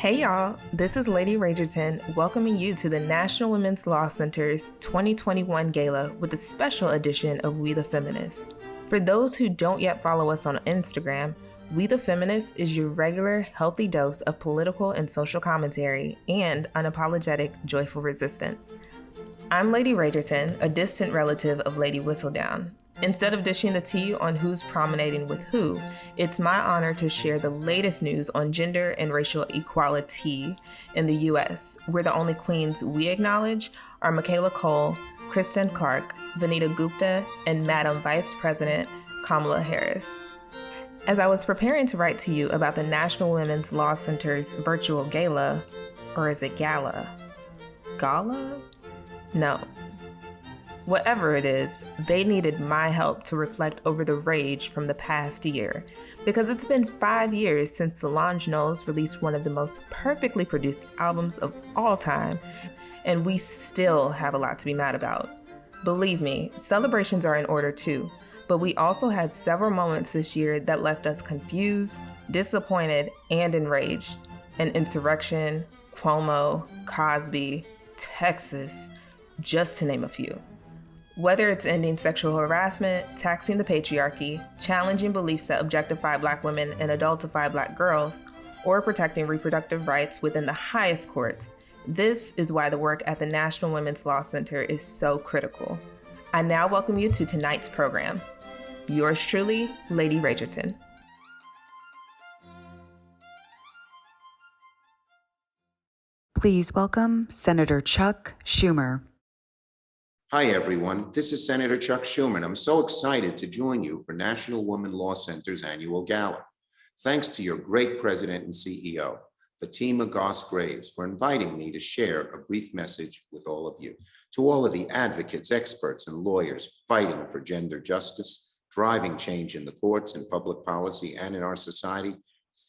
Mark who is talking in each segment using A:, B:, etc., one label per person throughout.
A: Hey y'all, this is Lady Ragerton welcoming you to the National Women's Law Center's 2021 Gala with a special edition of We the Feminists. For those who don't yet follow us on Instagram, We the Feminists is your regular, healthy dose of political and social commentary and unapologetic, joyful resistance. I'm Lady Ragerton, a distant relative of Lady Whistledown. Instead of dishing the tea on who's promenading with who, it's my honor to share the latest news on gender and racial equality in the U.S., where the only queens we acknowledge are Michaela Cole, Kristen Clark, Vanita Gupta, and Madam Vice President Kamala Harris. As I was preparing to write to you about the National Women's Law Center's virtual gala, or is it gala? Gala? No. Whatever it is, they needed my help to reflect over the rage from the past year, because it's been 5 years since Solange Knowles released one of the most perfectly produced albums of all time, and we still have a lot to be mad about. Believe me, celebrations are in order too, but we also had several moments this year that left us confused, disappointed, and enraged. An insurrection, Cuomo, Cosby, Texas, just to name a few. Whether it's ending sexual harassment, taxing the patriarchy, challenging beliefs that objectify Black women and adultify Black girls, or protecting reproductive rights within the highest courts, this is why the work at the National Women's Law Center is so critical. I now welcome you to tonight's program. Yours truly, Lady Ragerton.
B: Please welcome Senator Chuck Schumer.
C: Hi, everyone. This is Senator Chuck Schumer, and I'm so excited to join you for National Women Law Center's annual gala. Thanks to your great president and CEO, Fatima Goss Graves, for inviting me to share a brief message with all of you. To all of the advocates, experts, and lawyers fighting for gender justice, driving change in the courts and public policy and in our society,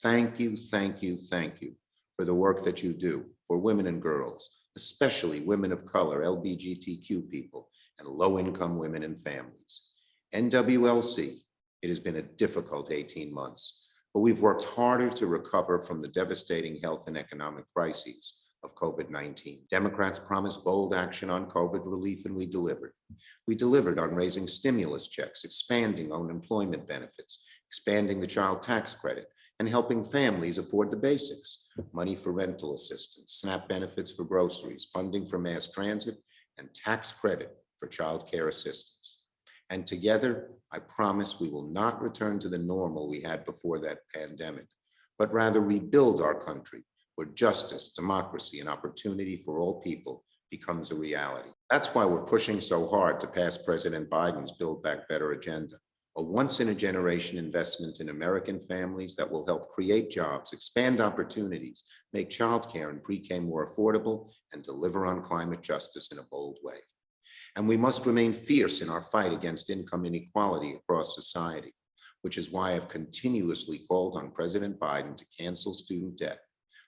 C: thank you, thank you, thank you for the work that you do for women and girls, especially women of color, LGBTQ people, and low-income women and families. NWLC, it has been a difficult 18 months, but we've worked harder to recover from the devastating health and economic crises of COVID-19. Democrats promised bold action on COVID relief, and we delivered. We delivered on raising stimulus checks, expanding unemployment benefits, expanding the child tax credit, and helping families afford the basics: money for rental assistance, SNAP benefits for groceries, funding for mass transit, and tax credit for child care assistance. And together, I promise we will not return to the normal we had before that pandemic, but rather rebuild our country where justice, democracy, and opportunity for all people becomes a reality. That's why we're pushing so hard to pass President Biden's Build Back Better agenda, a once-in-a-generation investment in American families that will help create jobs, expand opportunities, make childcare and pre-K more affordable, and deliver on climate justice in a bold way. And we must remain fierce in our fight against income inequality across society, which is why I've continuously called on President Biden to cancel student debt,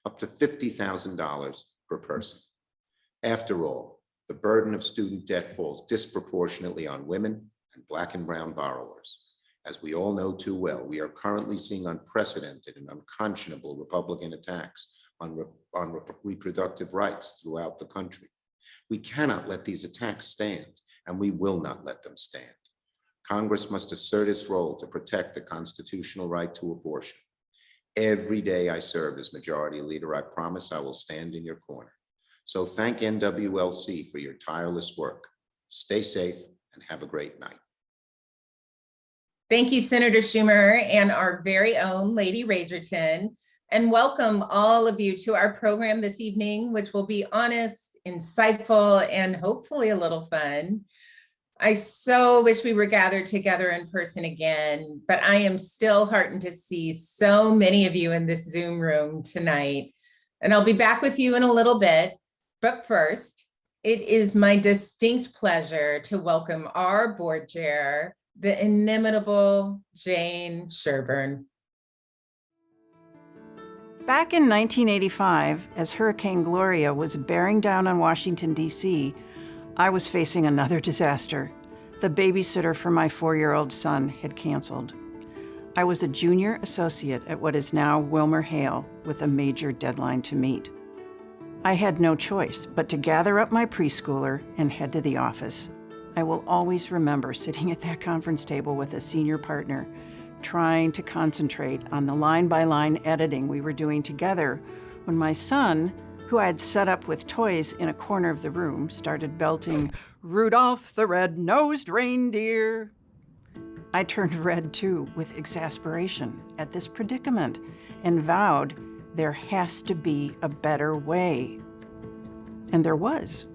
C: up to $50,000 per person. After all, the burden of student debt falls disproportionately on women and Black and brown borrowers. As we all know too well, we are currently seeing unprecedented and unconscionable Republican attacks on reproductive rights throughout the country. We cannot let these attacks stand, and we will not let them stand. Congress must assert its role to protect the constitutional right to abortion. Every day I serve as Majority Leader, I promise I will stand in your corner. So thank NWLC for your tireless work. Stay safe and have a great night.
D: Thank you, Senator Schumer, and our very own Lady Ragerton. And welcome all of you to our program this evening, which will be honest, insightful, and hopefully a little fun. I so wish we were gathered together in person again, but I am still heartened to see so many of you in this Zoom room tonight. And I'll be back with you in a little bit. But first, it is my distinct pleasure to welcome our board chair, the inimitable Jane Sherburne.
E: Back in 1985, as Hurricane Gloria was bearing down on Washington, D.C., I was facing another disaster. The babysitter for my 4-year-old son had canceled. I was a junior associate at what is now WilmerHale with a major deadline to meet. I had no choice but to gather up my preschooler and head to the office. I will always remember sitting at that conference table with a senior partner, trying to concentrate on the line-by-line editing we were doing together when my son, who I had set up with toys in a corner of the room, started belting, "Rudolph the Red-Nosed Reindeer." I turned red too with exasperation at this predicament and vowed there has to be a better way. And there was.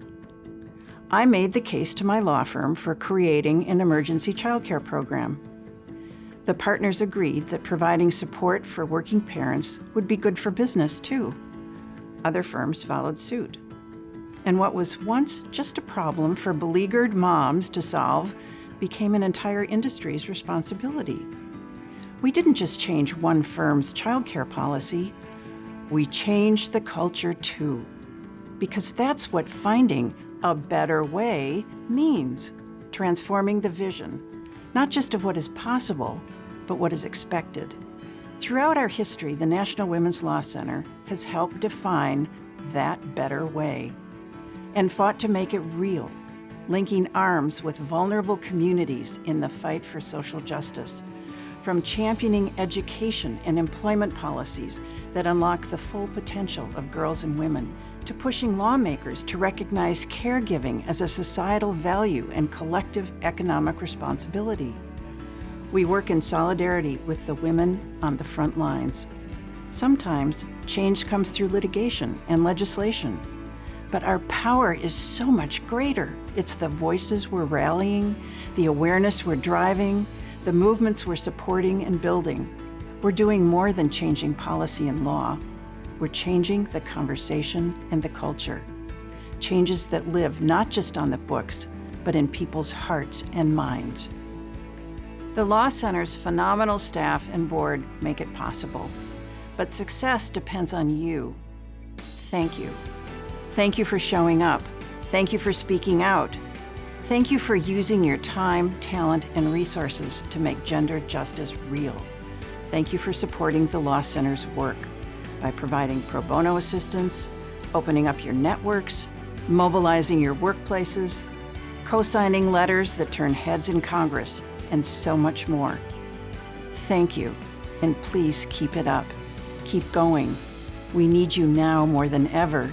E: I made the case to my law firm for creating an emergency childcare program. The partners agreed that providing support for working parents would be good for business too. Other firms followed suit. And what was once just a problem for beleaguered moms to solve became an entire industry's responsibility. We didn't just change one firm's childcare policy, we changed the culture too. Because that's what finding a better way means, transforming the vision, not just of what is possible, but what is expected. Throughout our history, the National Women's Law Center has helped define that better way and fought to make it real, linking arms with vulnerable communities in the fight for social justice, from championing education and employment policies that unlock the full potential of girls and women, to pushing lawmakers to recognize caregiving as a societal value and collective economic responsibility. We work in solidarity with the women on the front lines. Sometimes change comes through litigation and legislation, but our power is so much greater. It's the voices we're rallying, the awareness we're driving, the movements we're supporting and building. We're doing more than changing policy and law. We're changing the conversation and the culture. Changes that live not just on the books, but in people's hearts and minds. The Law Center's phenomenal staff and board make it possible, but success depends on you. Thank you. Thank you for showing up. Thank you for speaking out. Thank you for using your time, talent, and resources to make gender justice real. Thank you for supporting the Law Center's work by providing pro bono assistance, opening up your networks, mobilizing your workplaces, co-signing letters that turn heads in Congress, and so much more. Thank you, and please keep it up. Keep going. We need you now more than ever,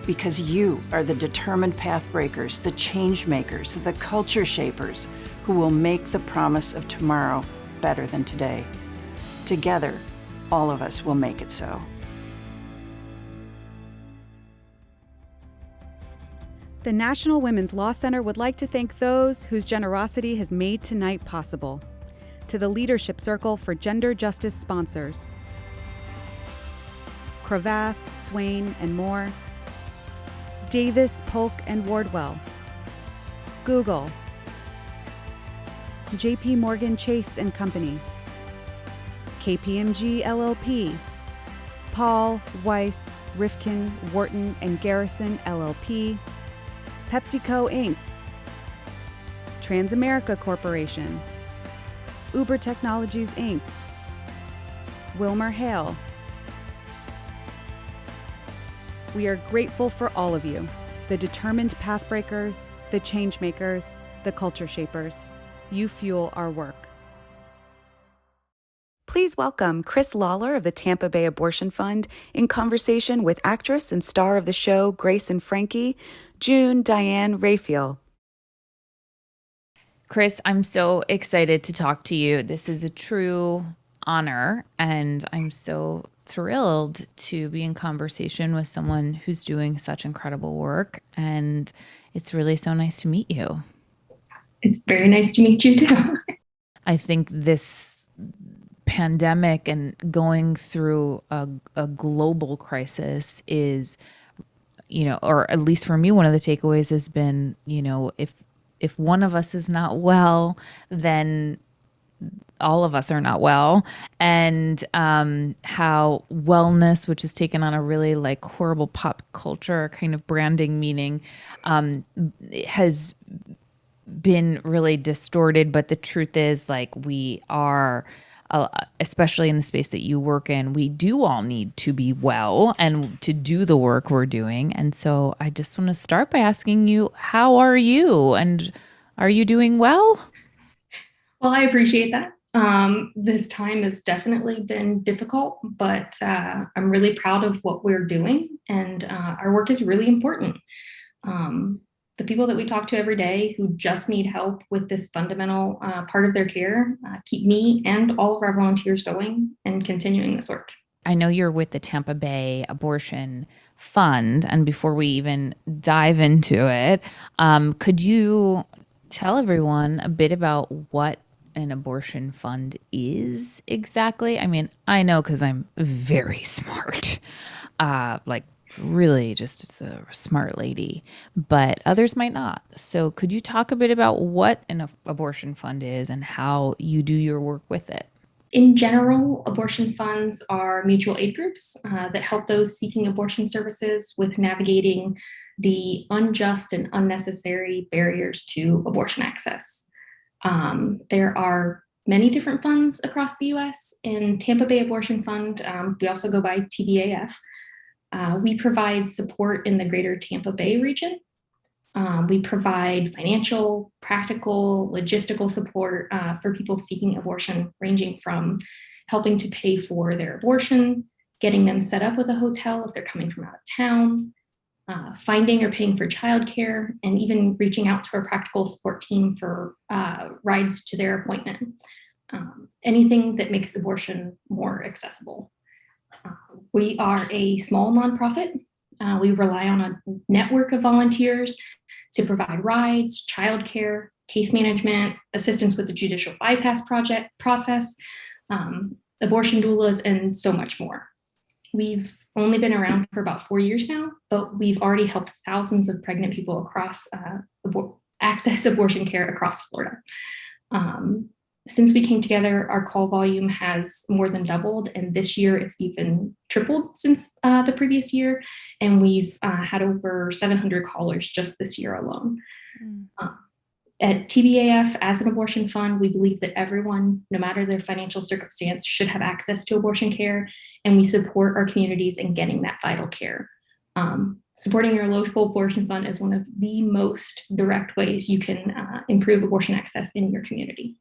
E: because you are the determined path breakers, the change makers, the culture shapers who will make the promise of tomorrow better than today. Together, all of us will make it so.
F: The National Women's Law Center would like to thank those whose generosity has made tonight possible. To the Leadership Circle for Gender Justice sponsors, Cravath, Swain, and more, Davis, Polk, and Wardwell, Google, JP Morgan Chase and Company, KPMG LLP, Paul, Weiss, Rifkin, Wharton, and Garrison LLP, PepsiCo Inc., Transamerica Corporation, Uber Technologies Inc., WilmerHale. We are grateful for all of you, the determined pathbreakers, the change makers, the culture shapers. You fuel our work.
B: Please welcome Chris Lawler of the Tampa Bay Abortion Fund in conversation with actress and star of the show Grace and Frankie, Diane Raphael.
G: Chris, I'm so excited to talk to you. This is a true honor, and I'm so thrilled to be in conversation with someone who's doing such incredible work, and it's really so nice to meet you.
H: It's very nice to meet you too.
G: I think this pandemic and going through a global crisis is, or at least for me, one of the takeaways has been, if one of us is not well, then all of us are not well. And how wellness, which has taken on a really horrible pop culture kind of branding meaning, has been really distorted. But the truth is we are especially in the space that you work in, we do all need to be well and to do the work we're doing. And so I just want to start by asking you, how are you? And are you doing well?
H: Well, I appreciate that. This time has definitely been difficult, but I'm really proud of what we're doing, and our work is really important. The people that we talk to every day who just need help with this fundamental part of their care keep me and all of our volunteers going and continuing this work.
G: I know you're with the Tampa Bay Abortion Fund, and before we even dive into it, could you tell everyone a bit about what an abortion fund is exactly? I mean, I know because I'm very smart, like really just a smart lady, but others might not. So could you talk a bit about what an abortion fund is and how you do your work with it?
H: In general, abortion funds are mutual aid groups that help those seeking abortion services with navigating the unjust and unnecessary barriers to abortion access. There are many different funds across the US. In Tampa Bay Abortion Fund, we also go by TBAF. We provide support in the greater Tampa Bay region. We provide financial, practical, logistical support for people seeking abortion, ranging from helping to pay for their abortion, getting them set up with a hotel if they're coming from out of town, finding or paying for childcare, and even reaching out to our practical support team for rides to their appointment. Anything that makes abortion more accessible. We are a small nonprofit. We rely on a network of volunteers to provide rides, childcare, case management, assistance with the judicial bypass process, abortion doulas, and so much more. We've only been around for about 4 years now, but we've already helped thousands of pregnant people across access abortion care across Florida. Since we came together, our call volume has more than doubled, and this year it's even tripled since the previous year, and we've had over 700 callers just this year alone. At TBAF, as an abortion fund, we believe that everyone, no matter their financial circumstance, should have access to abortion care, and we support our communities in getting that vital care. Supporting your local abortion fund is one of the most direct ways you can improve abortion access in your community.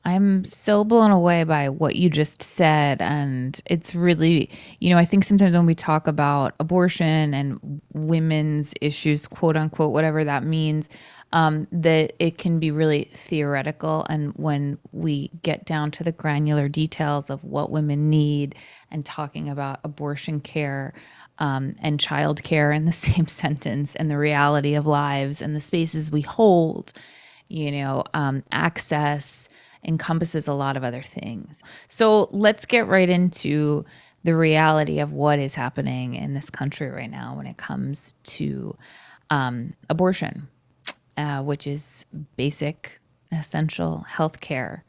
G: I'm so blown away by what you just said. And it's really, I think sometimes when we talk about abortion and women's issues, quote unquote, whatever that means, that it can be really theoretical. And when we get down to the granular details of what women need and talking about abortion care and child care in the same sentence and the reality of lives and the spaces we hold, access encompasses a lot of other things. So let's get right into the reality of what is happening in this country right now when it comes to abortion, which is basic, essential health care.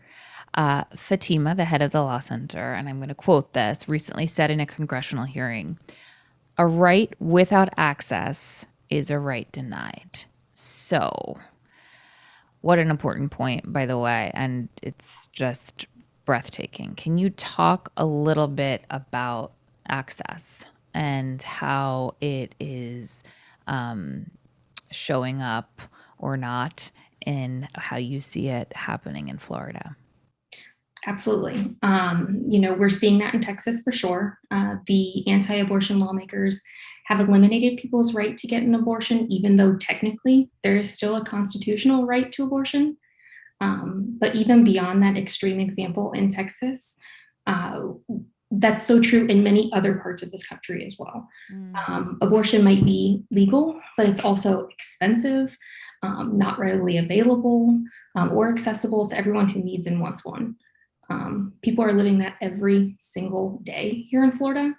G: Fatima, the head of the Law Center, and I'm going to quote this, recently said in a congressional hearing, "A right without access is a right denied." So what an important point, by the way, and it's just breathtaking. Can you talk a little bit about access and how it is showing up or not in how you see it happening in Florida?
H: Absolutely. We're seeing that in Texas for sure. The anti-abortion lawmakers have eliminated people's right to get an abortion, even though technically there is still a constitutional right to abortion. But even beyond that extreme example in Texas, that's so true in many other parts of this country as well. Abortion might be legal, but it's also expensive, not readily available, or accessible to everyone who needs and wants one. People are living that every single day here in Florida.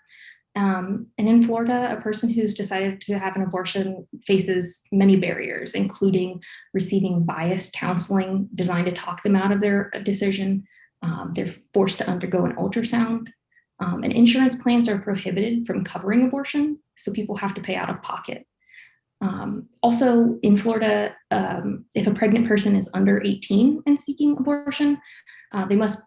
H: And in Florida, a person who's decided to have an abortion faces many barriers, including receiving biased counseling designed to talk them out of their decision. They're forced to undergo an ultrasound. And insurance plans are prohibited from covering abortion, so people have to pay out of pocket. Also, in Florida, if a pregnant person is under 18 and seeking abortion, they must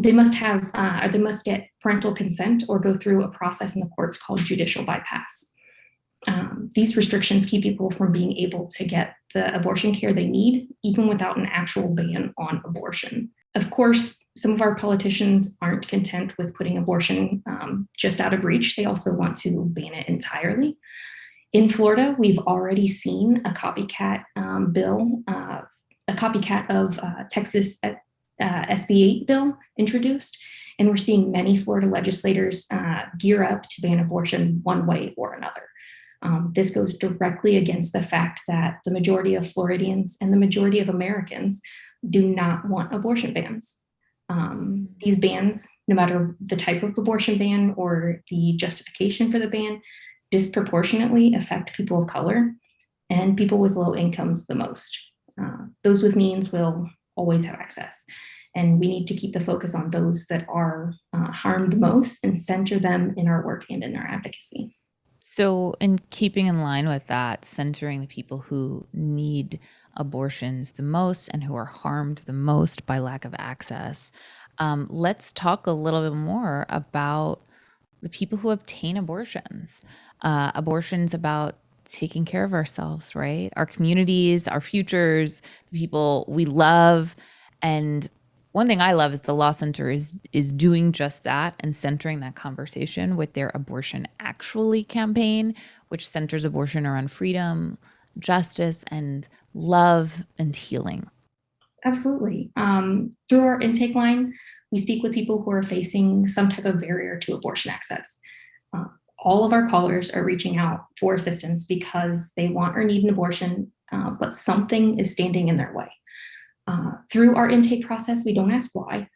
H: they must have, or they must get parental consent or go through a process in the courts called judicial bypass. These restrictions keep people from being able to get the abortion care they need, even without an actual ban on abortion. Of course, some of our politicians aren't content with putting abortion just out of reach. They also want to ban it entirely. In Florida, we've already seen a copycat bill, a copycat of Texas SB 8 bill introduced, and we're seeing many Florida legislators gear up to ban abortion one way or another. This goes directly against the fact that the majority of Floridians and the majority of Americans do not want abortion bans. These bans, no matter the type of abortion ban or the justification for the ban, disproportionately affect people of color and people with low incomes the most. Those with means will always have access. And we need to keep the focus on those that are harmed most and center them in our work and in our advocacy.
G: So, in keeping in line with that, centering the people who need abortions the most and who are harmed the most by lack of access, let's talk a little bit more about the people who obtain abortions. Abortion's about taking care of ourselves, right? Our communities, our futures, the people we love. And one thing I love is the Law Center is doing just that and centering that conversation with their Abortion Actually campaign, which centers abortion around freedom, justice, and love and healing.
H: Absolutely. Through our intake line, we speak with people who are facing some type of barrier to abortion access. All of our callers are reaching out for assistance because they want or need an abortion, but something is standing in their way. Through our intake process, we don't ask why.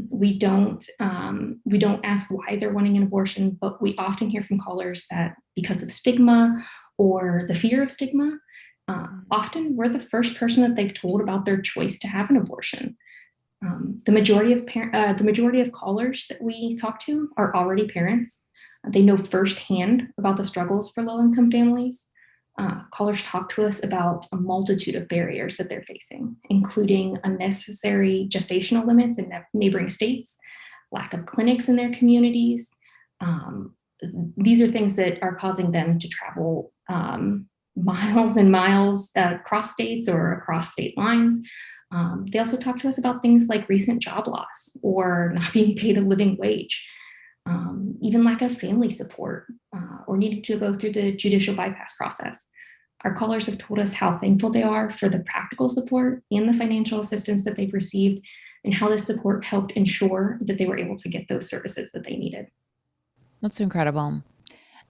H: We don't ask why they're wanting an abortion, but we often hear from callers that because of stigma or the fear of stigma, often we're the first person that they've told about their choice to have an abortion. The majority of callers that we talk to are already parents. They know firsthand about the struggles for low-income families. Callers talk to us about a multitude of barriers that they're facing, including unnecessary gestational limits in neighboring states, lack of clinics in their communities. These are things that are causing them to travel miles and miles across states or across state lines. They also talk to us about things like recent job loss or not being paid a living wage, even lack of family support, or needing to go through the judicial bypass process. Our callers have told us how thankful they are for the practical support and the financial assistance that they've received, and how this support helped ensure that they were able to get those services that they needed.
G: That's incredible.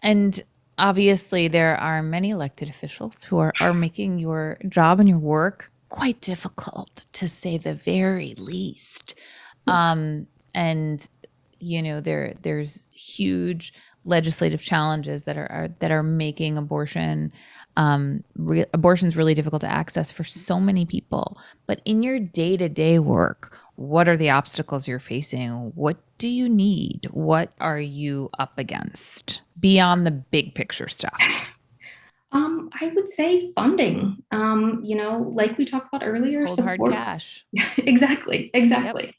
G: And obviously, there are many elected officials who are making your job and your work quite difficult, to say the very least. And there's huge legislative challenges that are making abortions really difficult to access for so many people. But in your day-to-day work, what are the obstacles you're facing? What do you need? What are you up against beyond the big picture stuff?
H: I would say funding. Like we talked about earlier,
G: Cold hard cash.
H: Exactly.
G: Yep.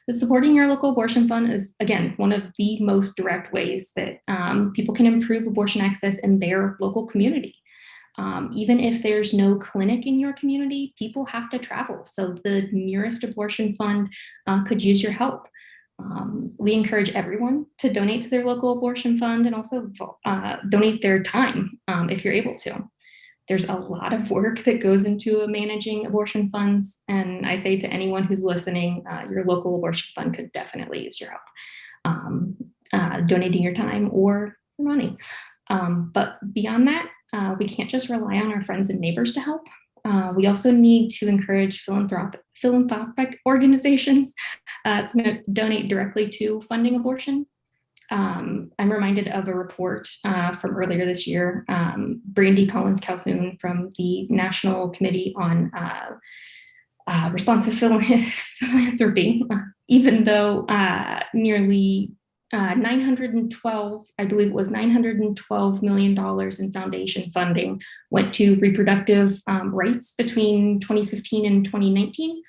H: The supporting your local abortion fund is, again, one of the most direct ways that people can improve abortion access in their local community. Even if there's no clinic in your community, people have to travel. So the nearest abortion fund could use your help. We encourage everyone to donate to their local abortion fund and also donate their time if you're able to. There's a lot of work that goes into managing abortion funds. And I say to anyone who's listening, your local abortion fund could definitely use your help, donating your time or your money. But beyond that, we can't just rely on our friends and neighbors to help. We also need to encourage philanthropic organizations to donate directly to funding abortion. I'm reminded of a report from earlier this year. Brandy Collins Calhoun from the National Committee on Responsive Philanthropy, even though nearly 912, I believe it was $912 million in foundation funding went to reproductive rights between 2015 and 2019,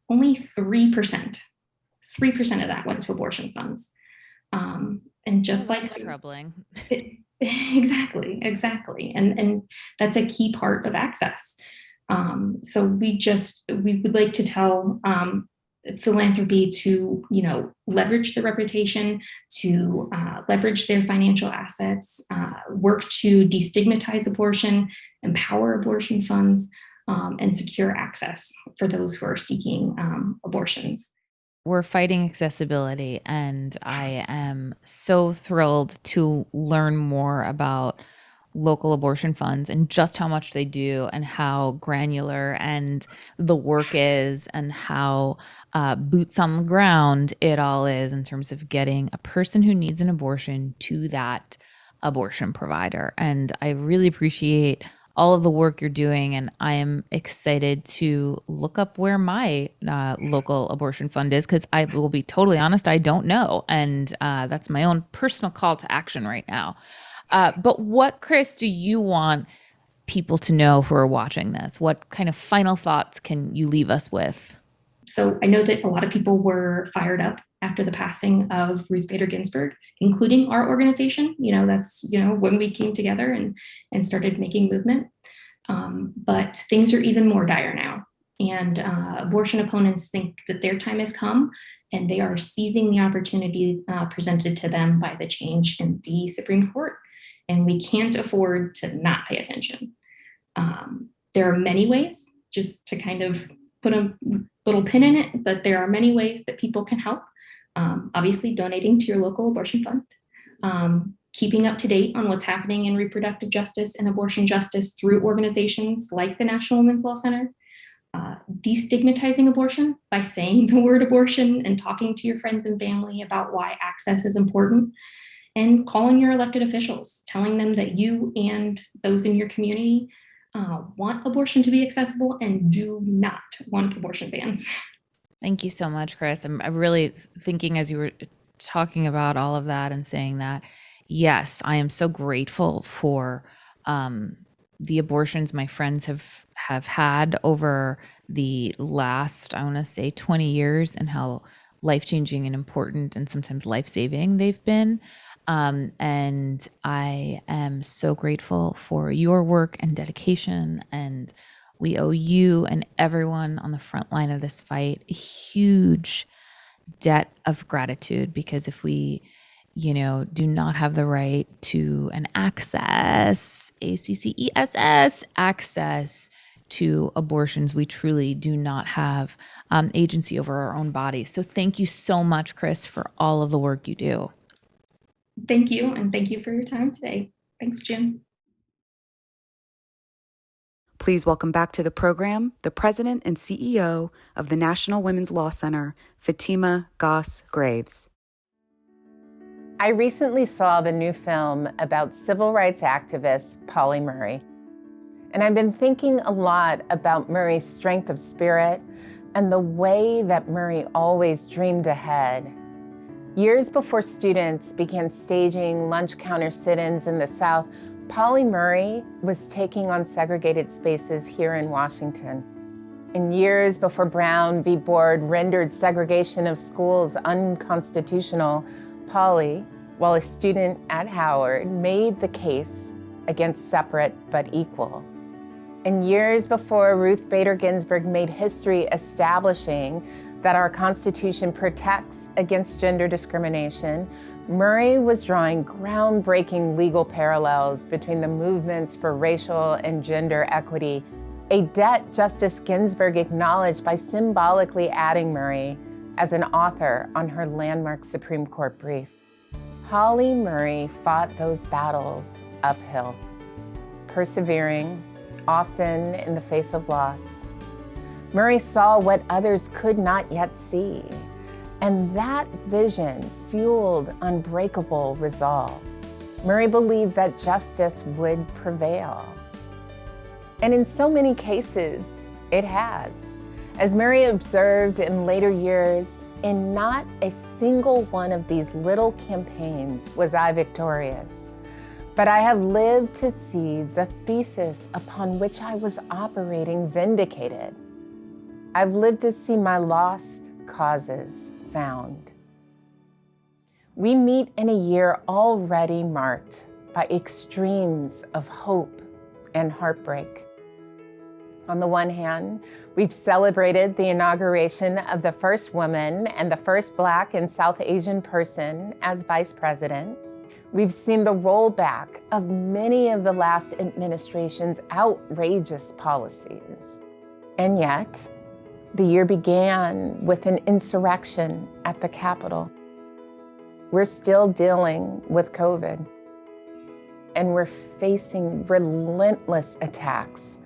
H: only 3% 3% of that went to abortion funds. And just
G: that's troubling.
H: Exactly. And that's a key part of access. So we would like to tell philanthropy to, leverage the reputation, to leverage their financial assets, work to destigmatize abortion, empower abortion funds, and secure access for those who are seeking abortions.
G: We're fighting accessibility, and I am so thrilled to learn more about local abortion funds and just how much they do and how granular and the work is and how boots on the ground it all is in terms of getting a person who needs an abortion to that abortion provider. And I really appreciate all of the work you're doing, and I am excited to look up where my local abortion fund is, because I will be totally honest, I don't know. And that's my own personal call to action right now. But what, Chris, do you want people to know who are watching this? What kind of final thoughts can you leave us with?
H: So I know that a lot of people were fired up after the passing of Ruth Bader Ginsburg, including our organization. That's when we came together and started making movement. But things are even more dire now. And abortion opponents think that their time has come, and they are seizing the opportunity presented to them by the change in the Supreme Court. And we can't afford to not pay attention. There are many ways, just to kind of put a little pin in it, but there are many ways that people can help. Obviously, donating to your local abortion fund, keeping up to date on what's happening in reproductive justice and abortion justice through organizations like the National Women's Law Center, destigmatizing abortion by saying the word abortion and talking to your friends and family about why access is important, and calling your elected officials, telling them that you and those in your community want abortion to be accessible and do not want abortion bans.
G: Thank you so much, Chris. I'm really thinking as you were talking about all of that and saying that, yes, I am so grateful for the abortions my friends have had over the last, I want to say 20 years, and how life-changing and important and sometimes life-saving they've been. And I am so grateful for your work and dedication, and we owe you and everyone on the front line of this fight a huge debt of gratitude, because if we, do not have the right to an access, access to abortions, we truly do not have agency over our own bodies. So thank you so much, Chris, for all of the work you do.
H: Thank you, and thank you for your time today. Thanks, Jim.
B: Please welcome back to the program the president and CEO of the National Women's Law Center, Fatima Goss Graves.
I: I recently saw the new film about civil rights activist Pauli Murray. And I've been thinking a lot about Murray's strength of spirit and the way that Murray always dreamed ahead. Years before students began staging lunch counter sit-ins in the South, Pauli Murray was taking on segregated spaces here in Washington. In years before Brown v. Board rendered segregation of schools unconstitutional, Pauli, while a student at Howard, made the case against separate but equal. In years before Ruth Bader Ginsburg made history establishing that our Constitution protects against gender discrimination, Murray was drawing groundbreaking legal parallels between the movements for racial and gender equity, a debt Justice Ginsburg acknowledged by symbolically adding Murray as an author on her landmark Supreme Court brief. Pauli Murray fought those battles uphill, persevering, often in the face of loss. Murray saw what others could not yet see, and that vision fueled unbreakable resolve. Murray believed that justice would prevail. And in so many cases, it has. As Murray observed in later years, in not a single one of these little campaigns was I victorious. But I have lived to see the thesis upon which I was operating vindicated. I've lived to see my lost causes profound. We meet in a year already marked by extremes of hope and heartbreak. On the one hand, we've celebrated the inauguration of the first woman and the first Black and South Asian person as vice president. We've seen the rollback of many of the last administration's outrageous policies. And yet, the year began with an insurrection at the Capitol. We're still dealing with COVID, and we're facing relentless attacks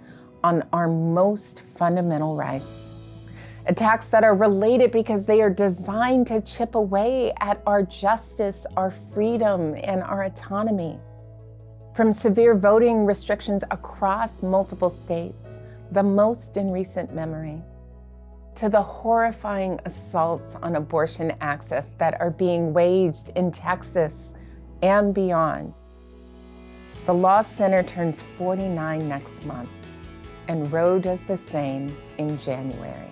I: on our most fundamental rights. Attacks that are related because they are designed to chip away at our justice, our freedom, and our autonomy. From severe voting restrictions across multiple states, the most in recent memory, to the horrifying assaults on abortion access that are being waged in Texas and beyond. The Law Center turns 49 next month, and Roe does the same in January.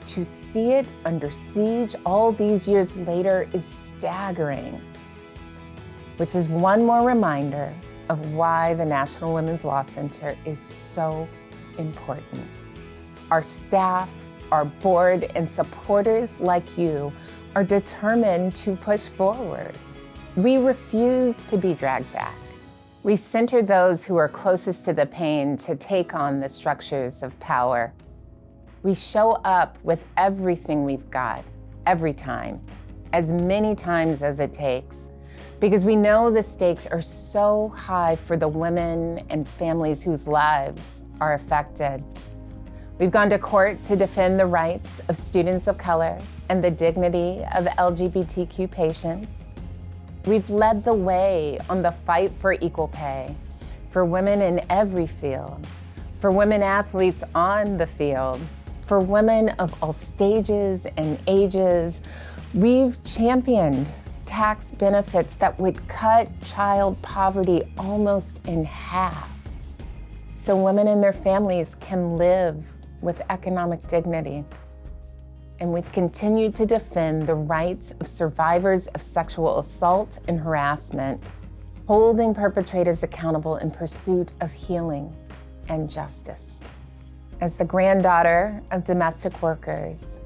I: To see it under siege all these years later is staggering, which is one more reminder of why the National Women's Law Center is so important. Our staff, our board, and supporters like you are determined to push forward. We refuse to be dragged back. We center those who are closest to the pain to take on the structures of power. We show up with everything we've got, every time, as many times as it takes, because we know the stakes are so high for the women and families whose lives are affected. We've gone to court to defend the rights of students of color and the dignity of LGBTQ patients. We've led the way on the fight for equal pay, for women in every field, for women athletes on the field, for women of all stages and ages. We've championed tax benefits that would cut child poverty almost in half, so women and their families can live with economic dignity. And we've continued to defend the rights of survivors of sexual assault and harassment, holding perpetrators accountable in pursuit of healing and justice. As the granddaughter of domestic workers,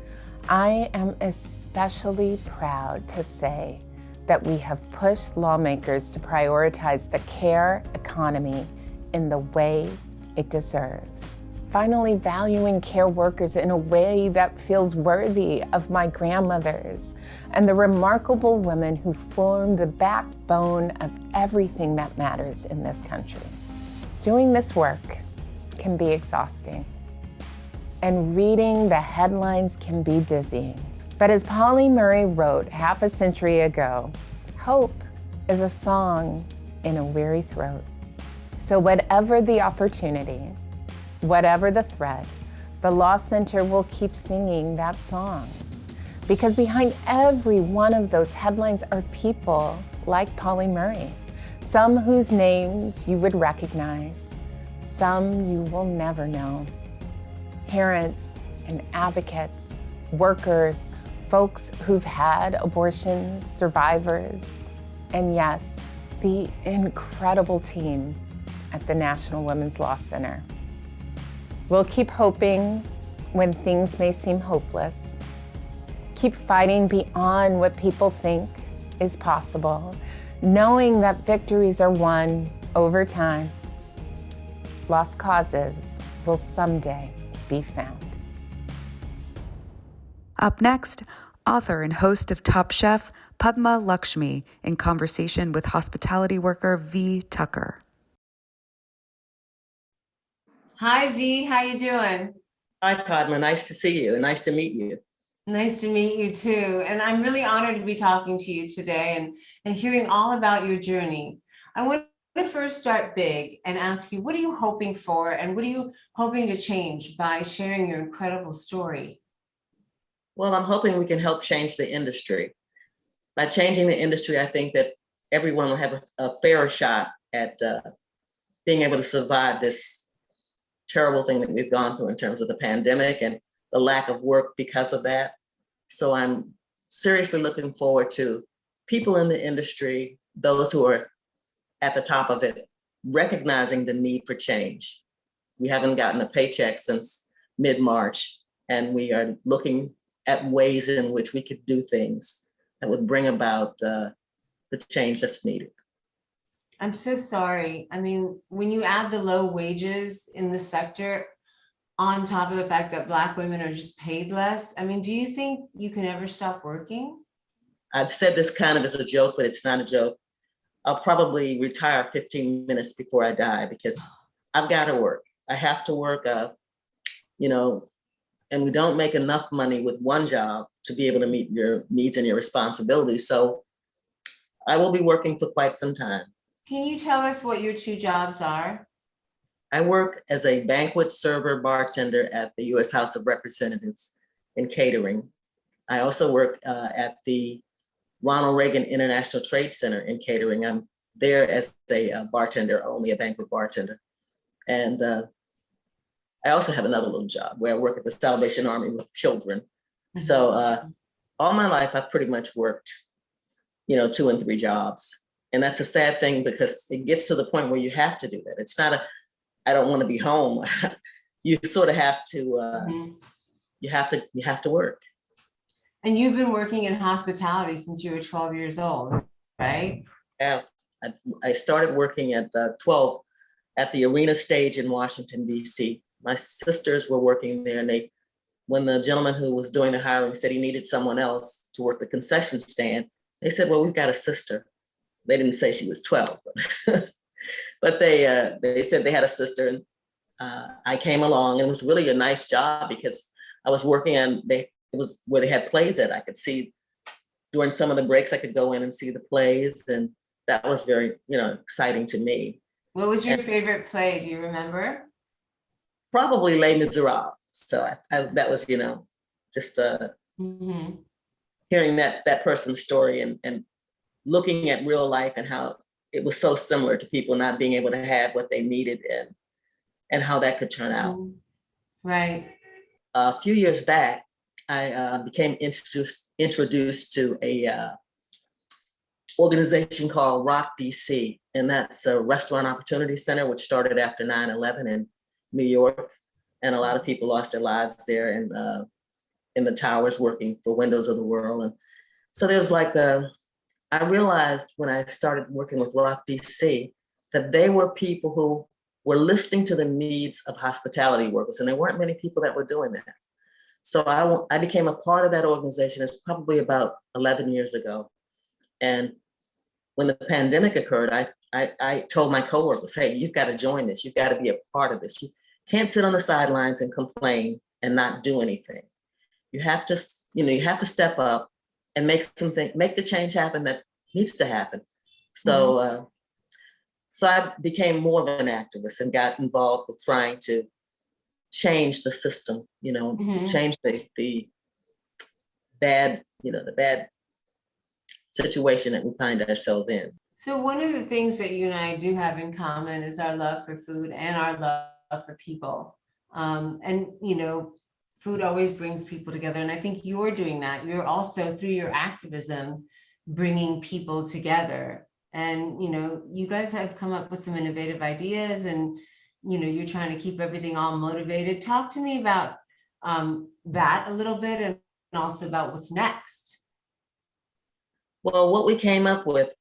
I: I am especially proud to say that we have pushed lawmakers to prioritize the care economy in the way it deserves. Finally valuing care workers in a way that feels worthy of my grandmothers and the remarkable women who form the backbone of everything that matters in this country. Doing this work can be exhausting, and reading the headlines can be dizzying. But as Pauli Murray wrote half a century ago, hope is a song in a weary throat. So whatever the opportunity, whatever the threat, the Law Center will keep singing that song. Because behind every one of those headlines are people like Pauli Murray, some whose names you would recognize, some you will never know. Parents and advocates, workers, folks who've had abortions, survivors, and yes, the incredible team at the National Women's Law Center. We'll keep hoping when things may seem hopeless. Keep fighting beyond what people think is possible, knowing that victories are won over time. Lost causes will someday be found.
B: Up next, author and host of Top Chef, Padma Lakshmi, in conversation with hospitality worker V. Tucker.
J: Hi, V. How you doing?
K: Hi, Padma. Nice to see you and nice to meet you.
J: Nice to meet you too. And I'm really honored to be talking to you today and hearing all about your journey. I want to first start big and ask you, what are you hoping for and what are you hoping to change by sharing your incredible story?
K: Well, I'm hoping we can help change the industry. By changing the industry, I think that everyone will have a fairer shot at being able to survive this terrible thing that we've gone through in terms of the pandemic and the lack of work because of that. So I'm seriously looking forward to people in the industry, those who are at the top of it, recognizing the need for change. We haven't gotten a paycheck since mid-March, and we are looking at ways in which we could do things that would bring about the change that's needed.
J: I'm so sorry. I mean, when you add the low wages in the sector on top of the fact that Black women are just paid less, I mean, do you think you can ever stop working?
K: I've said this kind of as a joke, but it's not a joke. I'll probably retire 15 minutes before I die because I've got to work. I have to work, you know, and we don't make enough money with one job to be able to meet your needs and your responsibilities. So I will be working for quite some time.
J: Can you tell us what your two jobs are?
K: I work as a banquet server bartender at the U.S. House of Representatives in catering. I also work at the Ronald Reagan International Trade Center in catering. I'm there as a bartender, only a banquet bartender. And I also have another little job where I work at the Salvation Army with children. Mm-hmm. So all my life, I've pretty much worked, 2 and 3 jobs. And that's a sad thing because it gets to the point where you have to do that. It's not I don't want to be home. You sort of have to, you have to work.
J: And you've been working in hospitality since you were 12 years old, right?
K: Yeah, I started working at 12 at the Arena Stage in Washington, D.C. My sisters were working there, and when the gentleman who was doing the hiring said he needed someone else to work the concession stand, they said, well, we've got a sister. They didn't say she was 12, but they said they had a sister, and I came along, and it was really a nice job because I was working on, it was where they had plays at. I could see during some of the breaks, I could go in and see the plays, and that was very, exciting to me.
J: What was your favorite play? Do you remember?
K: Probably Les Miserables. So that was, just hearing that person's story and looking at real life and how it was so similar to people not being able to have what they needed and how that could turn out.
J: Right.
K: A few years back, I became introduced to a organization called Rock DC, and that's a restaurant opportunity center, which started after 9/11 in New York. And a lot of people lost their lives there and in the towers working for Windows of the World. And so there's I realized when I started working with Rock DC that they were people who were listening to the needs of hospitality workers, and there weren't many people that were doing that. So I became a part of that organization. It's probably about 11 years ago. And when the pandemic occurred, I told my coworkers, hey, you've got to join this. You've got to be a part of this. You can't sit on the sidelines and complain and not do anything. You have to, you have to step up and make the change happen that needs to happen. So, so I became more of an activist and got involved with trying to change the system, change the bad, the bad situation that we find ourselves in.
J: So one of the things that you and I do have in common is our love for food and our love for people. And, food always brings people together. And I think you're doing that. You're also, through your activism, bringing people together. And, you guys have come up with some innovative ideas and, you're trying to keep everything all motivated. Talk to me about that a little bit and also about what's next.
K: Well, what we came up with,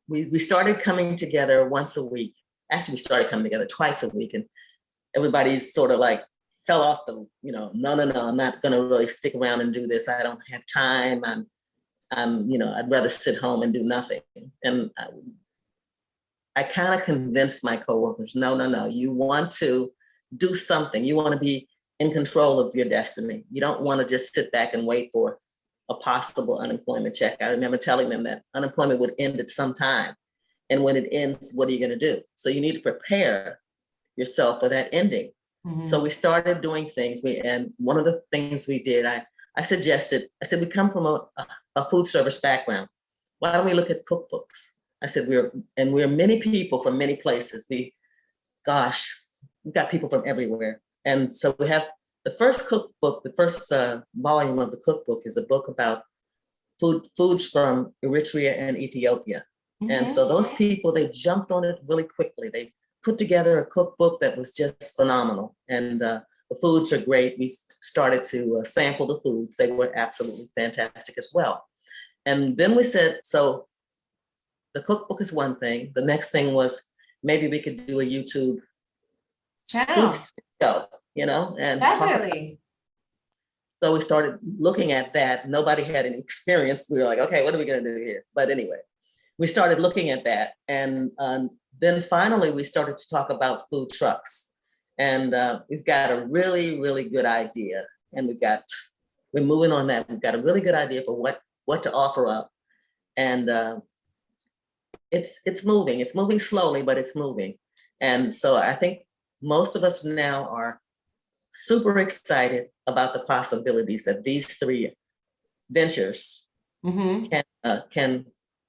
K: we started coming together once a week. Actually, we started coming together twice a week, and everybody sort of fell off the, no, I'm not going to really stick around and do this. I don't have time. I'd rather sit home and do nothing. And I kind of convinced my coworkers, no, you want to do something. You want to be in control of your destiny. You don't want to just sit back and wait for a possible unemployment check. I remember telling them that unemployment would end at some time. And when it ends, what are you going to do? So you need to prepare yourself for that ending. So we started doing things. And one of the things we did, I said, we come from a food service background. Why don't we look at cookbooks? I said, we're many people from many places. We've got people from everywhere. And so we have the first cookbook, the first volume of the cookbook is a book about foods from Eritrea and Ethiopia. And so those people, they jumped on it really quickly. They put together a cookbook that was just phenomenal. And the foods are great. We started to sample the foods. They were absolutely fantastic as well. And then we said, so the cookbook is one thing. The next thing was maybe we could do a YouTube
J: channel
K: show, you know, and
J: definitely.
K: So we started looking at that. Nobody had any experience. We were like, okay, what are we going to do here? But anyway, we started looking at that. And then finally, we started to talk about food trucks. And we've got a really, really good idea. And we're moving on that. We've got a really good idea for what to offer up. And it's moving. It's moving slowly, but it's moving. And so I think most of us now are super excited about the possibilities that these three ventures can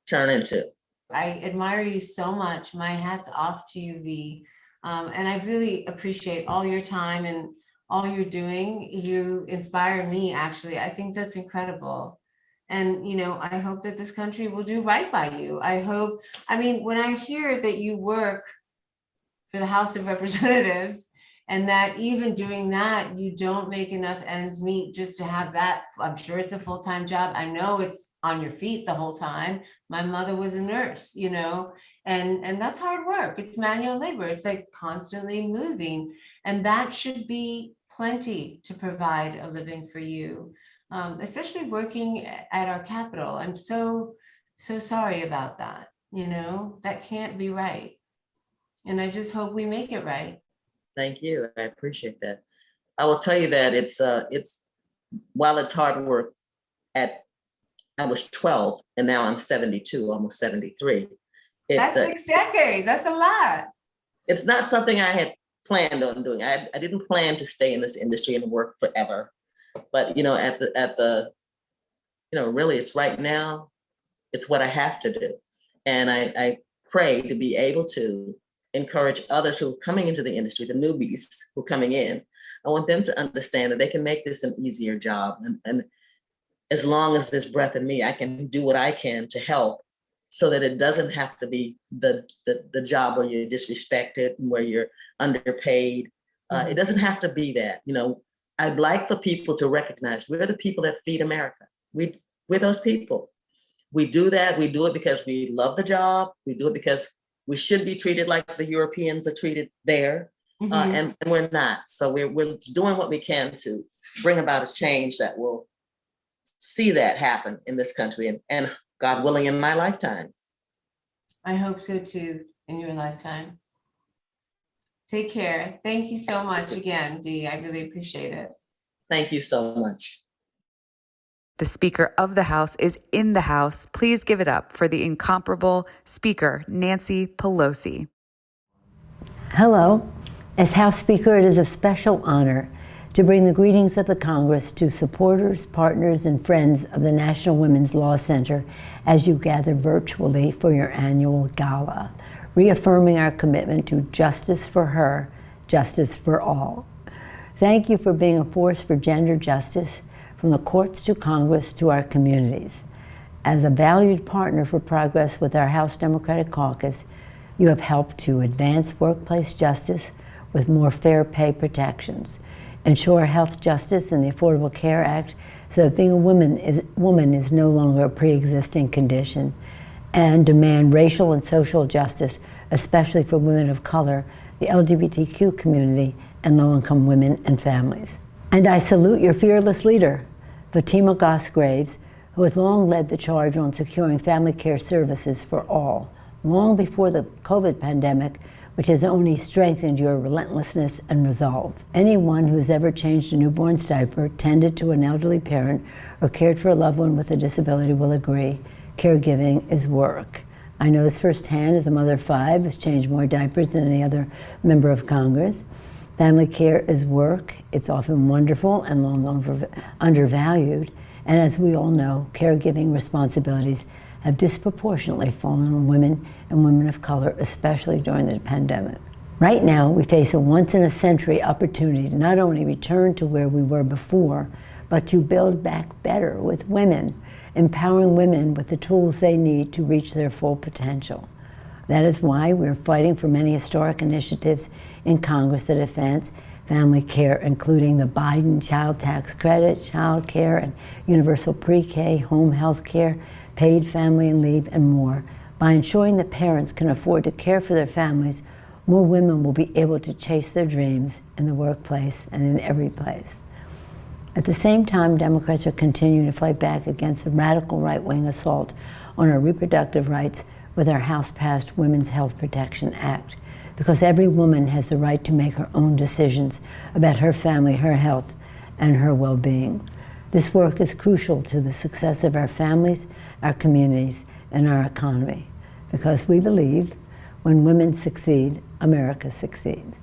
K: turn into.
J: I admire you so much. My hat's off to you, V. And I really appreciate all your time and all you're doing. You inspire me, actually. I think that's incredible. And, you know, I hope that this country will do right by you. When I hear that you work for the House of Representatives, and that even doing that, you don't make enough ends meet just to have that. I'm sure it's a full-time job. I know it's on your feet the whole time. My mother was a nurse, you know, and that's hard work. It's manual labor. It's like constantly moving. And that should be plenty to provide a living for you, especially working at our Capitol. I'm so sorry about that. You know, that can't be right. And I just hope we make it right.
K: Thank you. I appreciate that. I will tell you that it's while it's hard work, I was 12 and now I'm 72, almost 73.
J: That's 6 decades. That's a lot.
K: It's not something I had planned on doing. I didn't plan to stay in this industry and work forever. But you know, really it's right now, it's what I have to do. And I pray to be able to encourage others who are coming into the industry, the newbies who are coming in. I want them to understand that they can make this an easier job. And as long as there's breath in me, I can do what I can to help so that it doesn't have to be the job where you're disrespected and where you're underpaid. It doesn't have to be that. You know, I'd like for people to recognize we're the people that feed America. We're those people. We do that. We do it because we love the job. We do it because we should be treated like the Europeans are treated there, and we're not. So we're doing what we can to bring about a change that will see that happen in this country, and God willing, in my lifetime.
J: I hope so too, in your lifetime. Take care. Thank you so much again, V. I really appreciate it.
K: Thank you so much.
B: The Speaker of the House is in the house. Please give it up for the incomparable Speaker, Nancy Pelosi.
L: Hello. As House Speaker, it is a special honor to bring the greetings of the Congress to supporters, partners, and friends of the National Women's Law Center as you gather virtually for your annual gala, reaffirming our commitment to justice for her, justice for all. Thank you for being a force for gender justice, from the courts to Congress to our communities. As a valued partner for progress with our House Democratic Caucus, you have helped to advance workplace justice with more fair pay protections, ensure health justice and the Affordable Care Act so that being a woman is no longer a pre-existing condition, and demand racial and social justice, especially for women of color, the LGBTQ community, and low-income women and families. And I salute your fearless leader, Fatima Goss, who has long led the charge on securing family care services for all, long before the COVID pandemic, which has only strengthened your relentlessness and resolve. Anyone who's ever changed a newborn's diaper, tended to an elderly parent, or cared for a loved one with a disability will agree, caregiving is work. I know this firsthand as a mother of 5 who's changed more diapers than any other member of Congress. Family care is work. It's often wonderful and long undervalued. And as we all know, caregiving responsibilities have disproportionately fallen on women and women of color, especially during the pandemic. Right now, we face a once-in-a-century opportunity to not only return to where we were before, but to build back better with women, empowering women with the tools they need to reach their full potential. That is why we're fighting for many historic initiatives in Congress that advance family care, including the Biden child tax credit, child care, and universal pre-K, home health care, paid family and leave, and more. By ensuring that parents can afford to care for their families, more women will be able to chase their dreams in the workplace and in every place. At the same time, Democrats are continuing to fight back against the radical right-wing assault on our reproductive rights with our House-passed Women's Health Protection Act, because every woman has the right to make her own decisions about her family, her health, and her well-being. This work is crucial to the success of our families, our communities, and our economy, because we believe when women succeed, America succeeds.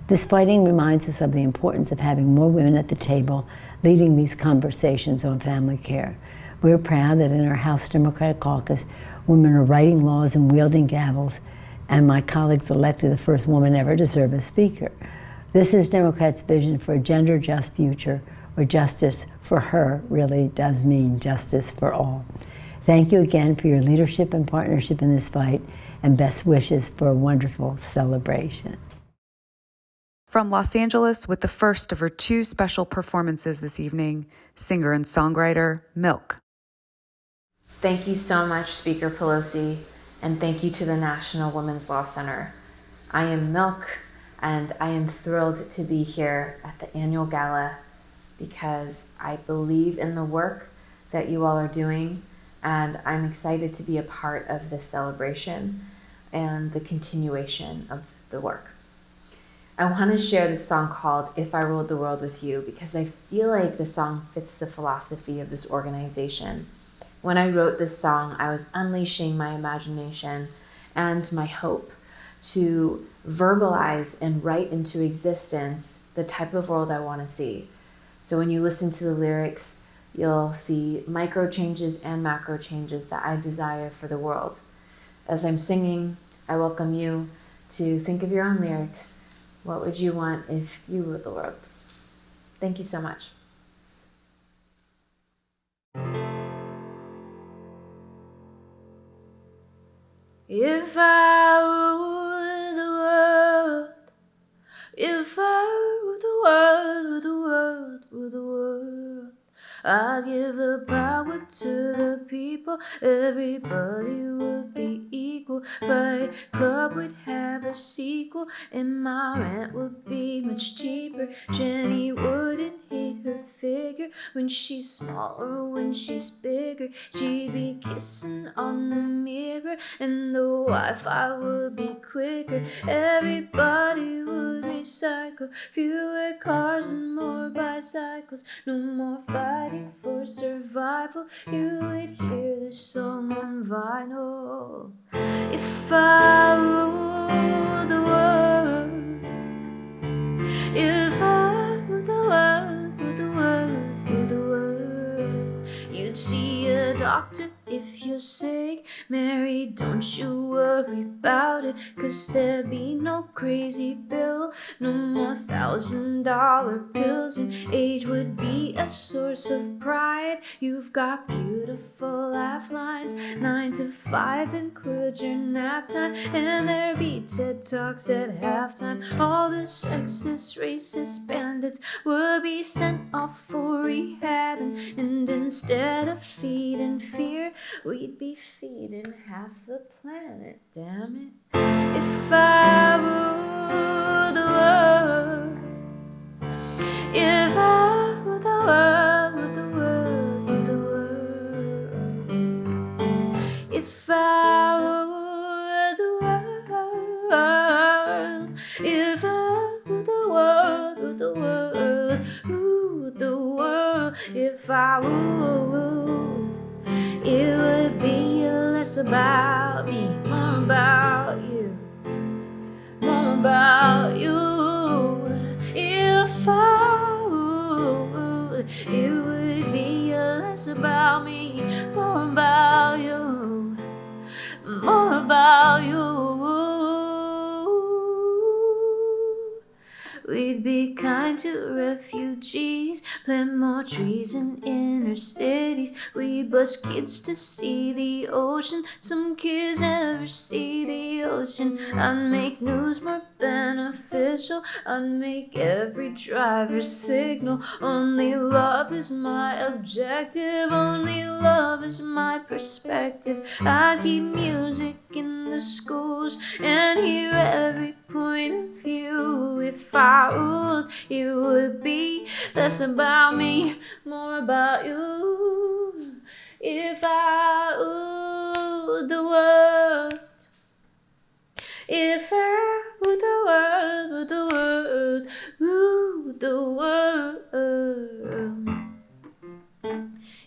L: This fighting reminds us of the importance of having more women at the table leading these conversations on family care. We're proud that in our House Democratic Caucus, women are writing laws and wielding gavels, and my colleagues elected the first woman ever to serve as Speaker. This is Democrats' vision for a gender-just future, where justice for her really does mean justice for all. Thank you again for your leadership and partnership in this fight, and best wishes for a wonderful celebration.
B: From Los Angeles with the first of her 2 special performances this evening, singer and songwriter MILCK.
M: Thank you so much, Speaker Pelosi, and thank you to the National Women's Law Center. I am MILCK, and I am thrilled to be here at the annual gala because I believe in the work that you all are doing, and I'm excited to be a part of this celebration and the continuation of the work. I want to share this song called If I Ruled the World With You because I feel like the song fits the philosophy of this organization. When I wrote this song, I was unleashing my imagination and my hope to verbalize and write into existence the type of world I want to see. So when you listen to the lyrics, you'll see micro changes and macro changes that I desire for the world. As I'm singing, I welcome you to think of your own lyrics. What would you want if you ruled the world? Thank you so much. If I ruled the world, if I ruled the world, ruled the world, ruled the world, I'd give the power to the people. Everybody would be equal. Fight Club would have a sequel, and my rent would be much cheaper. Jenny wouldn't hate her figure when she's small or when she's bigger. She'd be kissing on the mirror, and the Wi-Fi would be quicker. Everybody would recycle, fewer cars and more bicycles. No more fighting for survival. You would hear this song on vinyl. If I ruled the world, if I ruled the world, ruled the world, ruled the world, you'd see a doctor if you're sick. Mary, don't you worry about it, 'cause there'd be no crazy bill, no more $1,000 pills, and age would be a source of pride. You've got beautiful laugh lines, 9 to 5 include your nap time, and there'd be TED Talks at halftime. All the sexist, racist bandits would be sent off for rehab, and instead of feeding fear, we'd be feeding half the planet, damn it. If I ruled the world, if I ruled the world, ruled the world, ruled the world, if I ruled the world, if I ruled the world, ruled the world, ruled the world, if I ruled, it would be less about me, more about you, more about you. If I ruled, it would be less about me, more about you, more about you. kind to refugees, plant more trees in inner cities. We bus kids to see the ocean, some kids never see the ocean. I'd make news more beneficial, I'd make every driver signal. Only love is my objective, only love is my perspective. I'd keep music in the schools and hear every point of view. If I ruled, it would be less about me, more about you. If I ruled the world, if I ruled the world, ruled the world, ruled the world,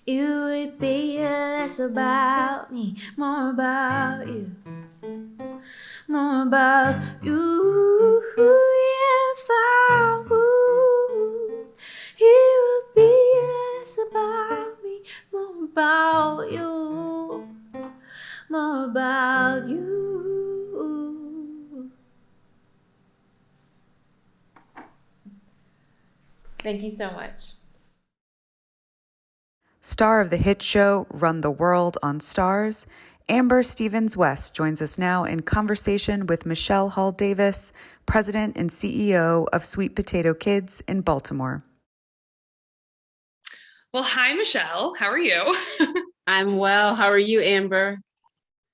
M: it would be less about me, more about you, more about you. If I ruled, it would be less about me, more about you, more about you. Thank you so much.
B: Star of the hit show Run the World on Stars, Amber Stevens-West joins us now in conversation with Michelle Hall Davis, President and CEO of Sweet Potato Kids in Baltimore.
N: Well, hi, Michelle. How are you?
O: I'm well. How are you, Amber?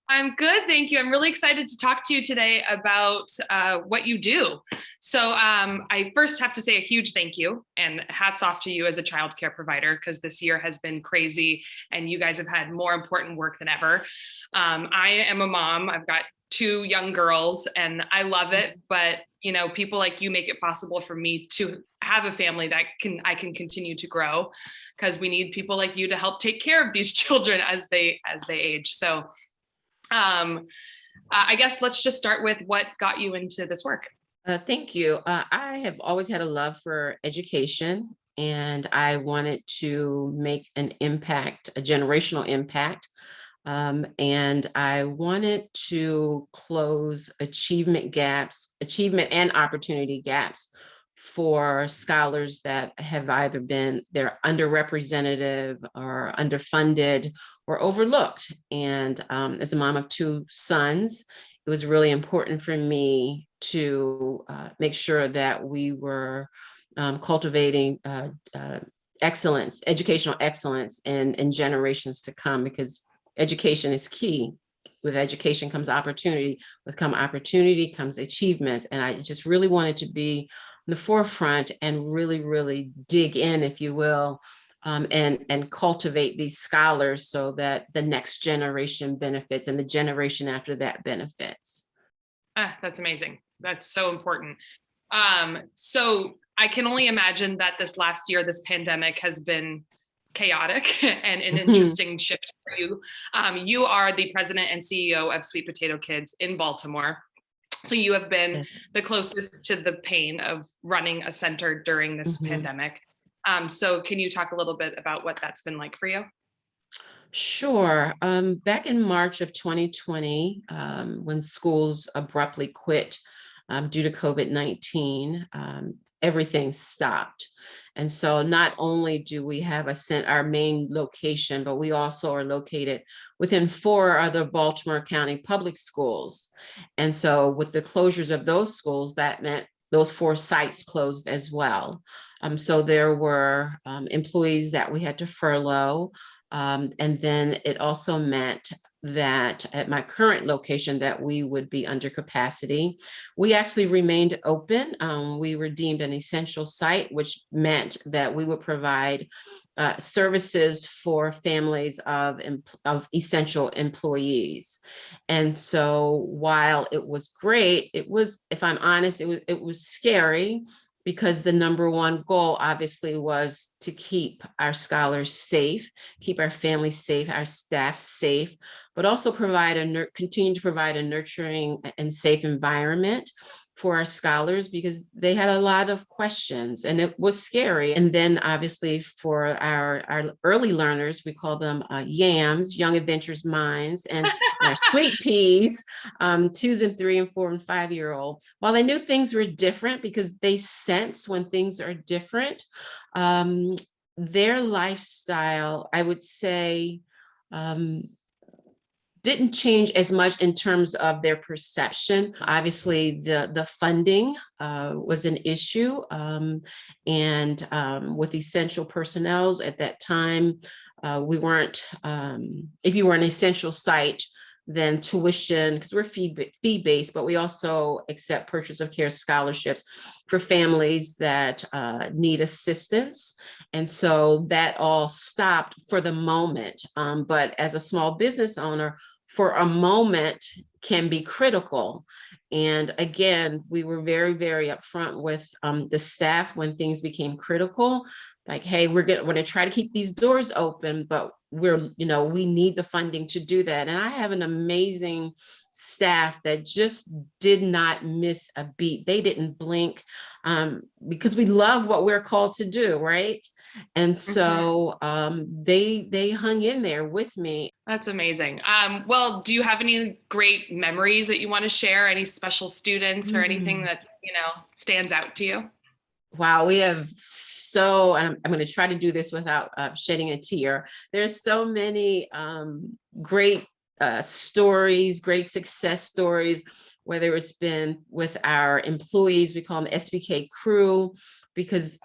N: I'm good, thank you. I'm really excited to talk to you today about what you do. So I first have to say a huge thank you and hats off to you as a childcare provider, because this year has been crazy and you guys have had more important work than ever. I am a mom. I've got 2 young girls and I love it. But, you know, people like you make it possible for me to have a family that I can continue to grow, because we need people like you to help take care of these children as they age. So I guess let's just start with what got you into this work.
O: Thank you. I have always had a love for education, and I wanted to make an impact, a generational impact. And I wanted to close achievement and opportunity gaps for scholars that have either been, they're underrepresented or underfunded or overlooked. And as a mom of 2 sons, it was really important for me to make sure that we were cultivating excellence, educational excellence in generations to come, because education is key. With education comes opportunity, with opportunity comes achievements. And I just really wanted to be on the forefront and really, really dig in, if you will, and cultivate these scholars so that the next generation benefits and the generation after that benefits.
N: That's amazing. That's so important. So I can only imagine that this last year, this pandemic has been chaotic and an interesting shift for you. You are the president and CEO of Sweet Potato Kids in Baltimore. So you have been the closest to the pain of running a center during this pandemic. So can you talk a little bit about what that's been like for you?
O: Sure. Back in March of 2020, when schools abruptly quit due to COVID-19, everything stopped. And so not only do we have our main location, but we also are located within 4 other Baltimore County public schools. And so with the closures of those schools, that meant those 4 sites closed as well. So there were employees that we had to furlough. And then it also meant that at my current location that we would be under capacity. We actually remained open. We were deemed an essential site, which meant that we would provide services for families of essential employees. And so while it was great, it was, if I'm honest, it was scary, because the number one goal obviously was to keep our scholars safe, keep our families safe, our staff safe, but also continue to provide a nurturing and safe environment for our scholars because they had a lot of questions and it was scary. And then obviously for our early learners, we call them YAMs, Young Adventurous Minds, and our sweet peas, 2s and 3 and 4 and 5-year-old. While they knew things were different because they sense when things are different, their lifestyle, I would say, didn't change as much in terms of their perception. Obviously, the funding was an issue, and with essential personnel at that time, we weren't, if you were an essential site, then tuition, because we're fee-based, but we also accept purchase of care scholarships for families that need assistance. And so that all stopped for the moment. But as a small business owner, for a moment can be critical. And again, we were very, very upfront with the staff when things became critical, like, hey, we're going to try to keep these doors open, but we need the funding to do that. And I have an amazing staff that just did not miss a beat. They didn't blink because we love what we're called to do, right? And so they hung in there with me.
N: That's amazing. Well, do you have any great memories that you want to share? Any special students or anything that, stands out to you?
O: Wow, we have and I'm going to try to do this without shedding a tear. There's so many great stories, great success stories, whether it's been with our employees, we call them SBK crew, because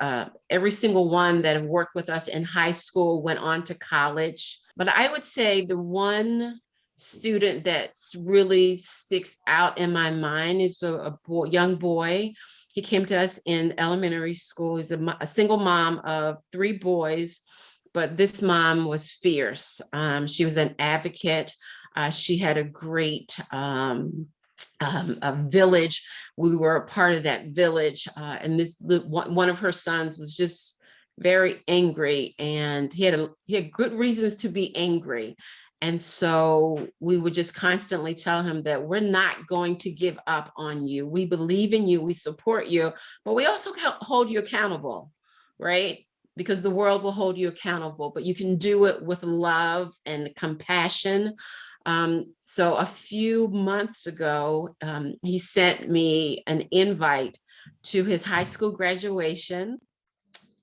O: every single one that have worked with us in high school went on to college. But I would say the one student that really sticks out in my mind is a young boy. He came to us in elementary school. He's a single mom of 3 boys, but this mom was fierce. She was an advocate. She had a great a village. We were a part of that village. And one of her sons was just very angry, and he had good reasons to be angry. And so we would just constantly tell him that we're not going to give up on you. We believe in you, we support you, but we also hold you accountable, right? Because the world will hold you accountable, but you can do it with love and compassion. So a few months ago, he sent me an invite to his high school graduation.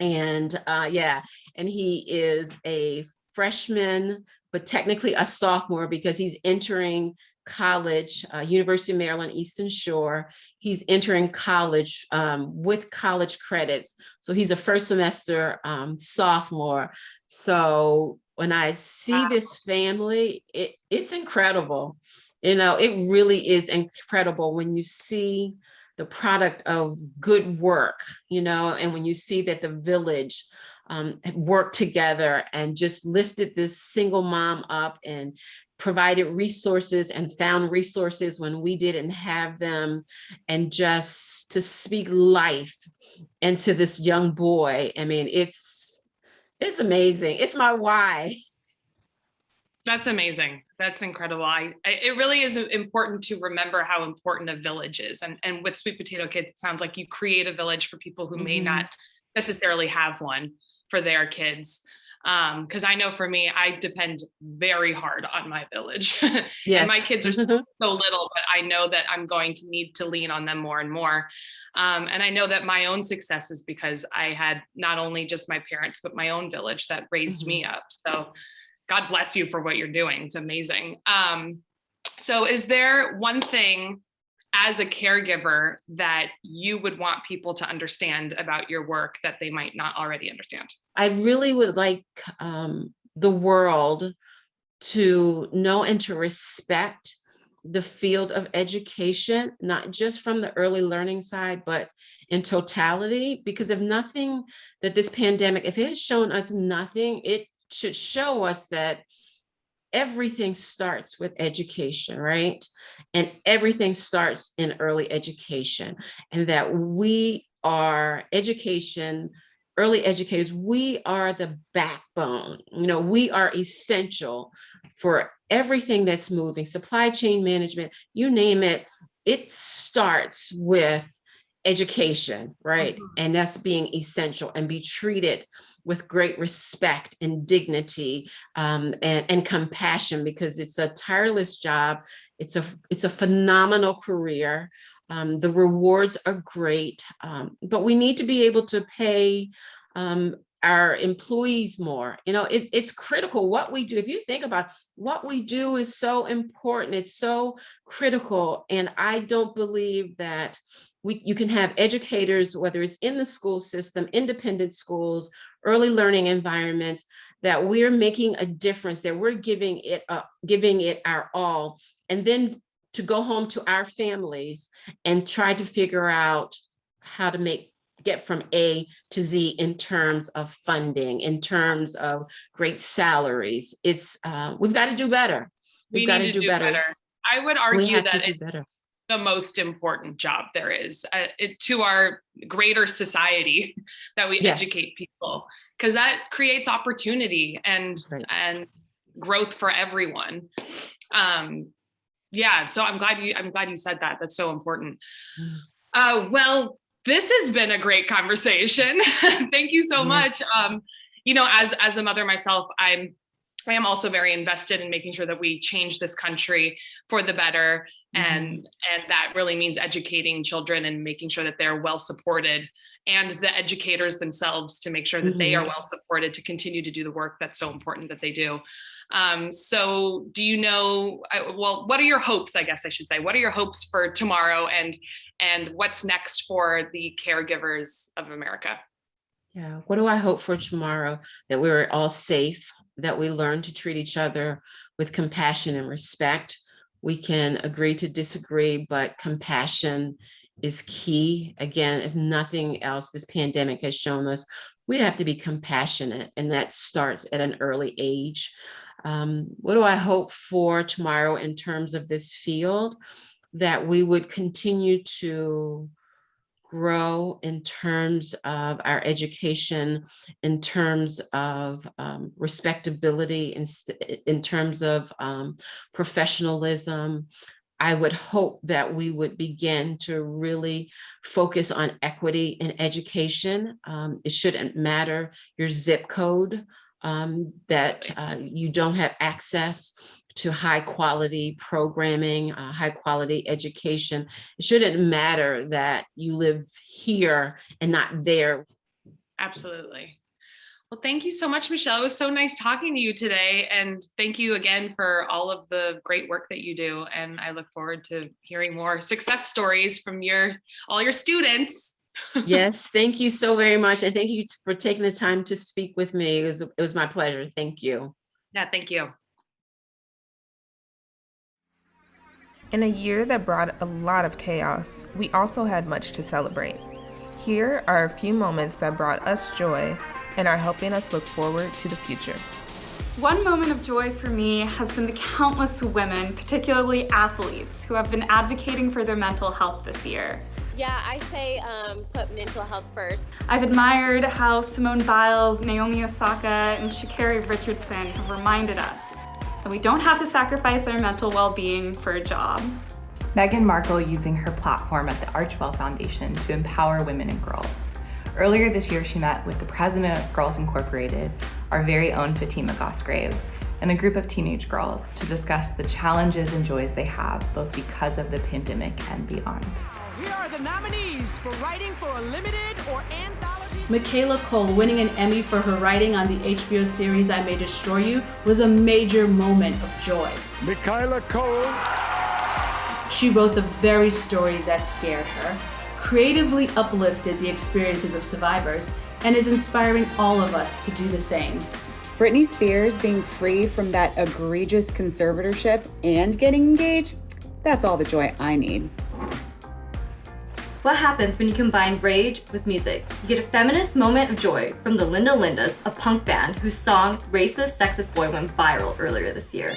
O: And and he is a freshman, but technically a sophomore because he's entering college, University of Maryland, Eastern Shore. He's entering college with college credits. So he's a first semester sophomore. So when I see this family, it's incredible. It really is incredible when you see the product of good work, and when you see that the village worked together and just lifted this single mom up and provided resources and found resources when we didn't have them, and just to speak life into this young boy. I mean, it's amazing. It's my why.
N: That's amazing. That's incredible. It really is important to remember how important a village is. And with Sweet Potato Kids, it sounds like you create a village for people who may not necessarily have one for their kids. Because I know for me, I depend very hard on my village. Yes. And my kids are so little, but I know that I'm going to need to lean on them more and more. And I know that my own success is because I had not only just my parents, but my own village that raised me up. So God bless you for what you're doing. It's amazing. So is there one thing as a caregiver that you would want people to understand about your work that they might not already understand?
O: I really would like the world to know and to respect the field of education, not just from the early learning side, but in totality, because if nothing, that this pandemic, if it has shown us nothing, it should show us that everything starts with education, right? And everything starts in early education, and that we are early educators, we are the backbone. We are essential for everything that's moving, supply chain management, you name it. it starts with education, right? And that's being essential, and be treated with great respect and dignity, and compassion, because it's a tireless job. It's a phenomenal career. The rewards are great, but we need to be able to pay our employees more. It's critical what we do. If you think about what we do is so important, it's so critical. And I don't believe that you can have educators, whether it's in the school system, independent schools, early learning environments, that we're making a difference, that we're giving it our all, and then to go home to our families and try to figure out how to get from A to Z in terms of funding, in terms of great salaries. We've got to do better. We've got to do better.
N: I would argue that it's the most important job there is to our greater society, that we educate people, because that creates opportunity and growth for everyone. So I'm glad you said that. That's so important. Well, this has been a great conversation. Thank you so much. As a mother myself, I am also very invested in making sure that we change this country for the better. And that really means educating children and making sure that they're well supported, and the educators themselves to make sure that they are well supported to continue to do the work that's so important that they do. So do you know, what are your hopes, I guess I should say, what are your hopes for tomorrow, and what's next for the caregivers of America?
O: Yeah, what do I hope for tomorrow? That we're all safe, that we learn to treat each other with compassion and respect. We can agree to disagree, but compassion is key. Again, if nothing else, this pandemic has shown us we have to be compassionate, and that starts at an early age. What do I hope for tomorrow in terms of this field? That we would continue to grow in terms of our education, in terms of respectability, in terms of professionalism. I would hope that we would begin to really focus on equity in education. It shouldn't matter your zip code, that you don't have access to high quality programming, high quality education. It shouldn't matter that you live here and not there.
N: Absolutely. Well, thank you so much, Michelle. It was so nice talking to you today. And thank you again for all of the great work that you do. And I look forward to hearing more success stories from all your students.
O: Yes, thank you so very much. And thank you for taking the time to speak with me. It was my pleasure. Thank you.
N: Yeah, thank you.
A: In a year that brought a lot of chaos, we also had much to celebrate. Here are a few moments that brought us joy and are helping us look forward to the future.
P: One moment of joy for me has been the countless women, particularly athletes, who have been advocating for their mental health this year.
Q: Yeah, I say put mental health first.
P: I've admired how Simone Biles, Naomi Osaka, and Sha'Carri Richardson have reminded us that we don't have to sacrifice our mental well-being for a job.
R: Meghan Markle using her platform at the Archwell Foundation to empower women and girls. Earlier this year, she met with the president of Girls Incorporated, our very own Fatima Goss, and a group of teenage girls to discuss the challenges and joys they have, both because of the pandemic and beyond.
S: Here are the nominees for writing for a limited or anthology.
T: Michaela Cole winning an Emmy for her writing on the HBO series I May Destroy You was a major moment of joy.
S: Michaela Cole.
T: She wrote the very story that scared her, creatively uplifted the experiences of survivors, and is inspiring all of us to do the same.
F: Britney Spears being free from that egregious conservatorship and getting engaged, that's all the joy I need.
U: What happens when you combine rage with music? You get a feminist moment of joy from the Linda Lindas, a punk band whose song Racist Sexist Boy went viral earlier this year.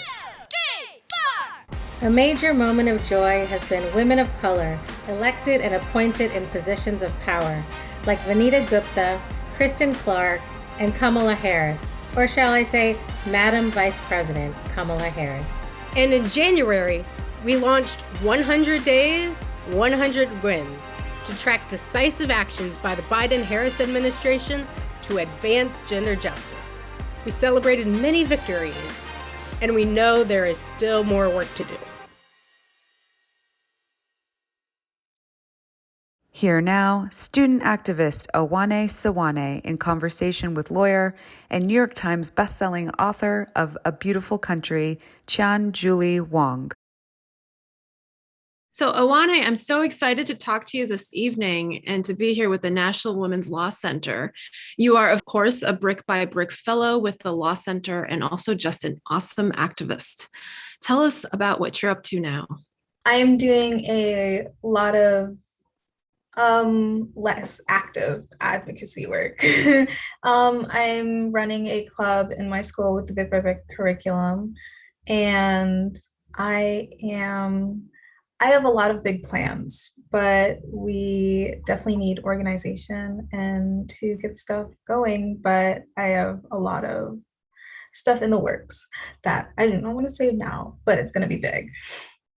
V: A major moment of joy has been women of color elected and appointed in positions of power, like Vanita Gupta, Kristen Clark, and Kamala Harris, or shall I say, Madam Vice President Kamala Harris.
W: And in January,
V: We launched 100 Days, 100 Wins to track decisive actions by the Biden-Harris administration to advance gender justice. We celebrated many victories, and we know there is still more work to do.
B: Here now, student activist Owane Sawane in conversation with lawyer and New York Times bestselling author of A Beautiful Country, Qian Julie Wang.
C: So, Owane, I'm so excited to talk to you this evening and to be here with the National Women's Law Center. You are, of course, a Brick by Brick Fellow with the Law Center and also just an awesome activist. Tell us about what you're up to now.
D: I am doing a lot of less active advocacy work. I'm running a club in my school with the Brick by Brick curriculum, and I have a lot of big plans, but we definitely need organization and to get stuff going. But I have a lot of stuff in the works that I don't want to say now, but it's going to be big.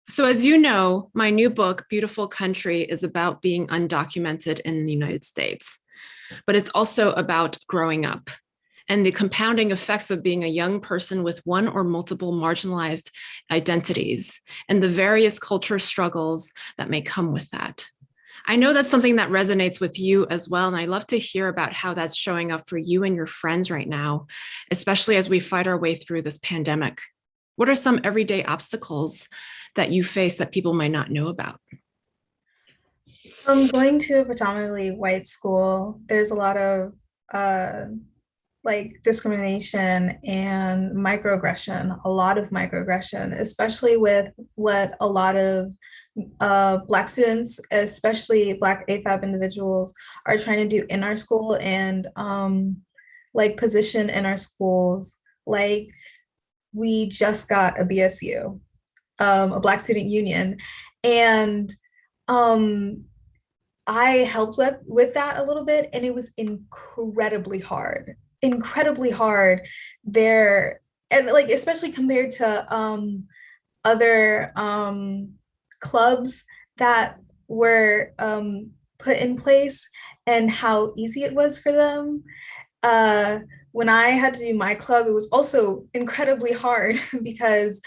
C: So as you know, my new book, Beautiful Country, is about being undocumented in the United States, but it's also about growing up and the compounding effects of being a young person with one or multiple marginalized identities and the various culture struggles that may come with that. I know that's something that resonates with you as well, and I'd love to hear about how that's showing up for you and your friends right now, especially as we fight our way through this pandemic. What are some everyday obstacles that you face that people might not know about?
D: Going to a predominantly white school, there's a lot of discrimination and microaggression, especially with what a lot of Black students, especially Black AFAB individuals, are trying to do in our school and position in our schools. Like, we just got a BSU, a Black Student Union, and I helped with that a little bit, and it was incredibly hard there, and especially compared to other clubs that were put in place and how easy it was for them. When I had to do my club, it was also incredibly hard because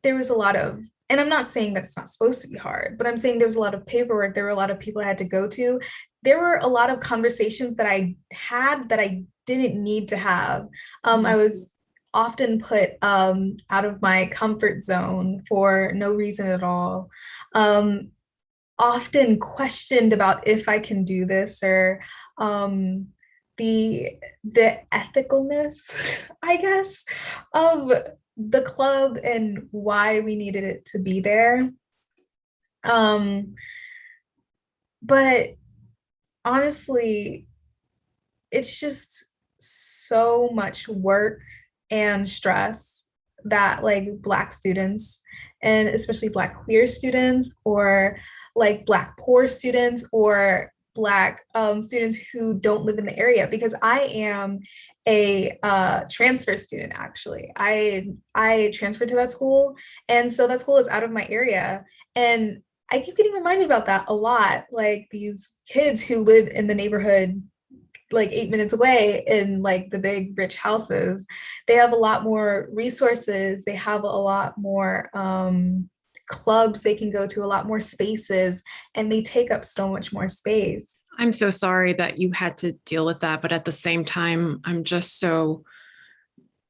D: there was a lot of, and I'm not saying that it's not supposed to be hard, but I'm saying there was a lot of paperwork. There were a lot of people I had to go to. There were a lot of conversations that I had that I didn't need to have. I was often put out of my comfort zone for no reason at all. Often questioned about if I can do this, or the ethicalness, I guess, of the club and why we needed it to be there. But honestly, it's just so much work and stress that Black students, and especially Black queer students, or Black poor students, or Black students who don't live in the area, because I am a transfer student. Actually, I transferred to that school, and so that school is out of my area, and I keep getting reminded about that a lot. These kids who live in the neighborhood 8 minutes away in the big rich houses, they have a lot more resources, they have a lot more clubs they can go to, a lot more spaces, and they take up so much more space.
C: I'm so sorry that you had to deal with that, but at the same time, I'm just so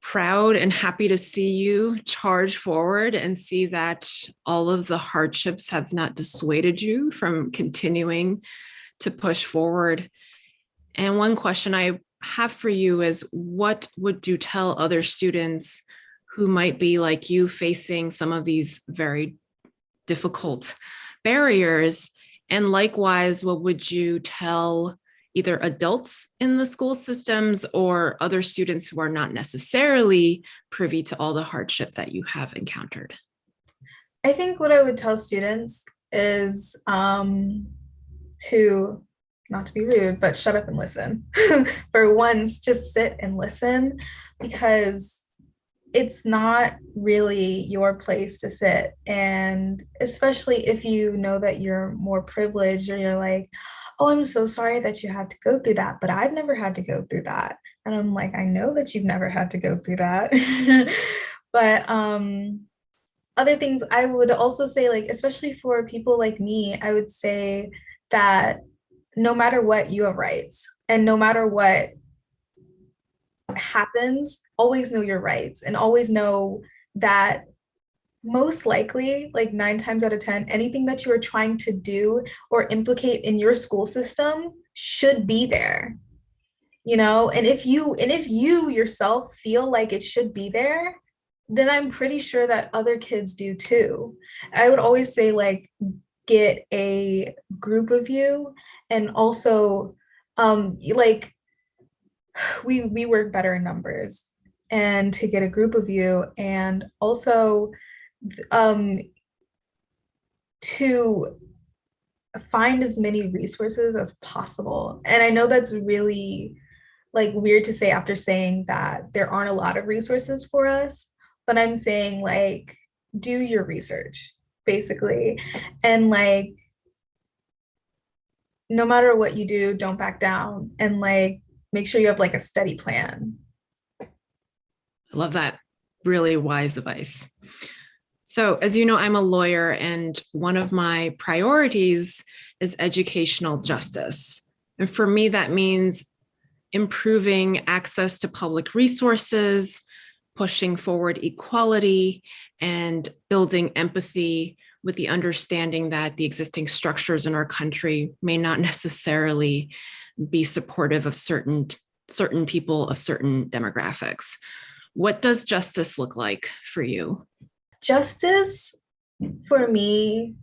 C: proud and happy to see you charge forward and see that all of the hardships have not dissuaded you from continuing to push forward. And one question I have for you is, what would you tell other students who might be like you, facing some of these very difficult barriers? And likewise, what would you tell either adults in the school systems or other students who are not necessarily privy to all the hardship that you have encountered?
D: I think what I would tell students is to, not to be rude, but shut up and listen. For once, just sit and listen, because it's not really your place to sit. And especially if you know that you're more privileged, or you're like, oh, I'm so sorry that you had to go through that, but I've never had to go through that. And I'm like, I know that you've never had to go through that. But other things I would also say, like, especially for people like me, I would say that no matter what, you have rights. And no matter what happens, always know your rights, and always know that most likely, like 9 times out of 10, anything that you are trying to do or implicate in your school system should be there. And if you yourself feel like it should be there, then I'm pretty sure that other kids do too. I would always say, like, get a group of you, and also like, we work better in numbers, and to get a group of you, and also to find as many resources as possible. And I know that's really, like, weird to say after saying that there aren't a lot of resources for us, but I'm saying, like, do your research basically, and, like, no matter what you do, don't back down, and, like, make sure you have, like, a study plan.
C: I love that. Really wise advice. So, as you know, I'm a lawyer, and one of my priorities is educational justice. And for me, that means improving access to public resources, pushing forward equality, and building empathy, with the understanding that the existing structures in our country may not necessarily be supportive of certain people of certain demographics. What does justice look like for you?
D: Justice for me,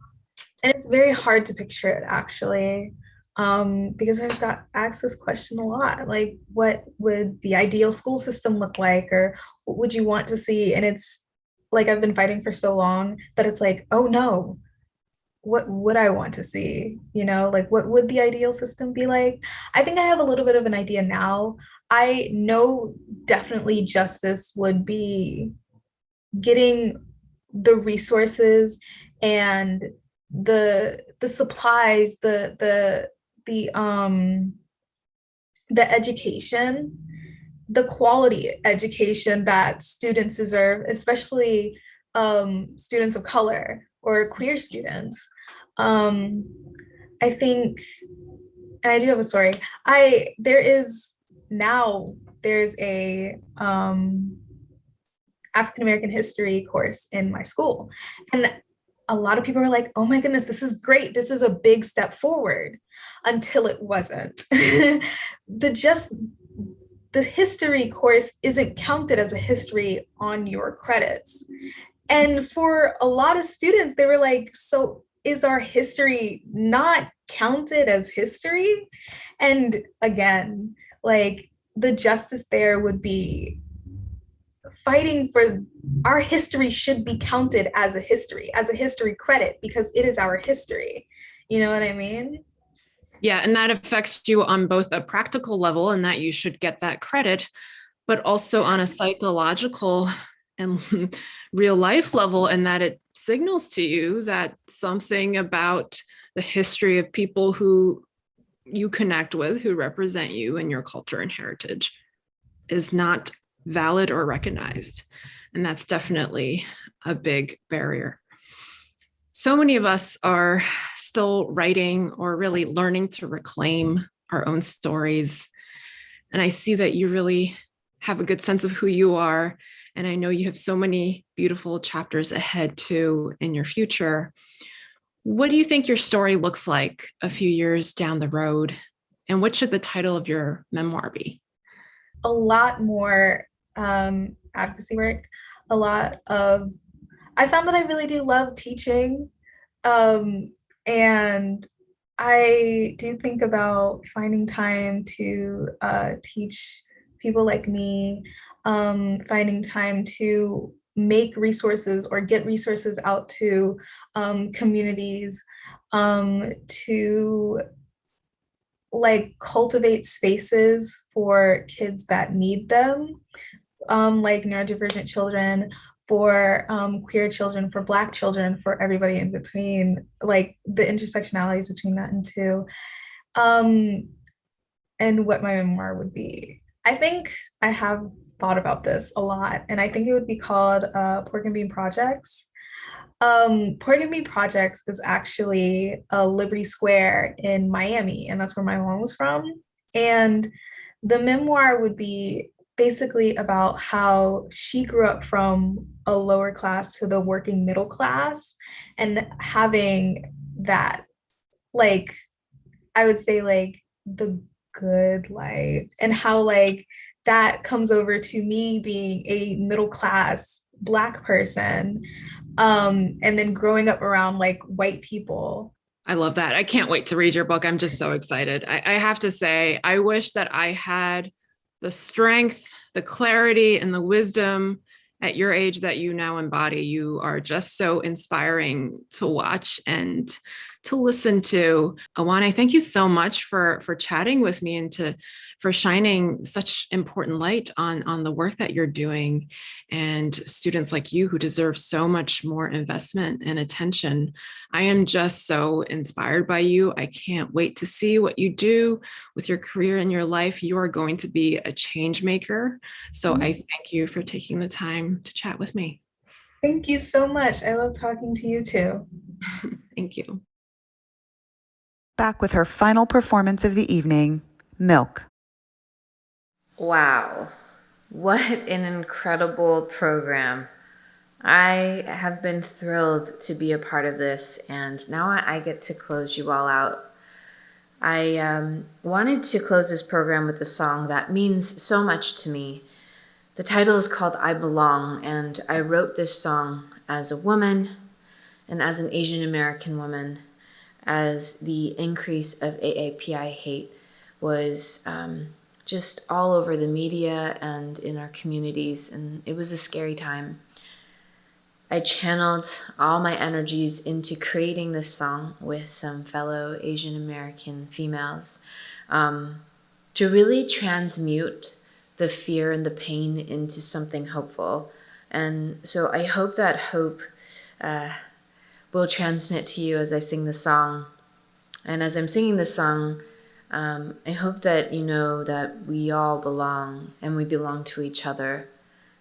D: and it's very hard to picture it actually, because I've got asked this question a lot, like, what would the ideal school system look like, or what would you want to see? And it's like, I've been fighting for so long that it's like, oh no, what would I want to see? Like, what would the ideal system be like? I think I have a little bit of an idea now. I know definitely justice would be getting the resources and the supplies, the education, the quality education that students deserve, especially students of color or queer students. I think, and I do have a story. There's a African American history course in my school, and a lot of people were like, oh my goodness, this is great. This is a big step forward, until it wasn't. The history course isn't counted as a history on your credits. And for a lot of students, they were like, so is our history not counted as history? And again, like, the justice there would be fighting for our history should be counted as a history credit, because it is our history. You know what I mean?
C: Yeah, and that affects you on both a practical level, and that you should get that credit, but also on a psychological and real life level, and that it signals to you that something about the history of people who you connect with, who represent you and your culture and heritage, is not valid or recognized. And that's definitely a big barrier. So many of us are still writing or really learning to reclaim our own stories. And I see that you really have a good sense of who you are. And I know you have so many beautiful chapters ahead too in your future. What do you think your story looks like a few years down the road? And what should the title of your memoir be?
D: A lot more advocacy work, I found that I really do love teaching. And I do think about finding time to teach people like me, finding time to make resources or get resources out to communities, to, like, cultivate spaces for kids that need them. like neurodivergent children, for queer children, for Black children, for everybody in between, like the intersectionalities between that and two. And what my memoir would be. I think I have thought about this a lot, and I think it would be called Pork and Bean Projects. Pork and Bean Projects is actually a Liberty Square in Miami, and that's where my mom was from. And the memoir would be basically about how she grew up from a lower class to the working middle class, and having that, like, I would say, like, the good life, and how like that comes over to me being a middle class Black person, and then growing up around like white people.
C: I love that. I can't wait to read your book. I'm just so excited. I have to say, I wish that I had the strength, the clarity, and the wisdom at your age that you now embody. You are just so inspiring to watch and to listen to. Awane, thank you so much for chatting with me and for shining such important light on the work that you're doing, and students like you who deserve so much more investment and attention. I am just so inspired by you. I can't wait to see what you do with your career and your life. You are going to be a change maker. So I thank you for taking the time to chat with me.
D: Thank you so much. I love talking to you too.
C: Thank you.
B: Back with her final performance of the evening, MILCK.
E: Wow, what an incredible program. I have been thrilled to be a part of this, and now I get to close you all out. I wanted to close this program with a song that means so much to me. The title is called I Belong, and I wrote this song as a woman and as an Asian American woman, as the increase of AAPI hate was just all over the media and in our communities, and it was a scary time. I channeled all my energies into creating this song with some fellow Asian American females to really transmute the fear and the pain into something hopeful. And so I hope that hope will transmit to you as I sing the song. And as I'm singing the song, I hope that you know that we all belong and we belong to each other.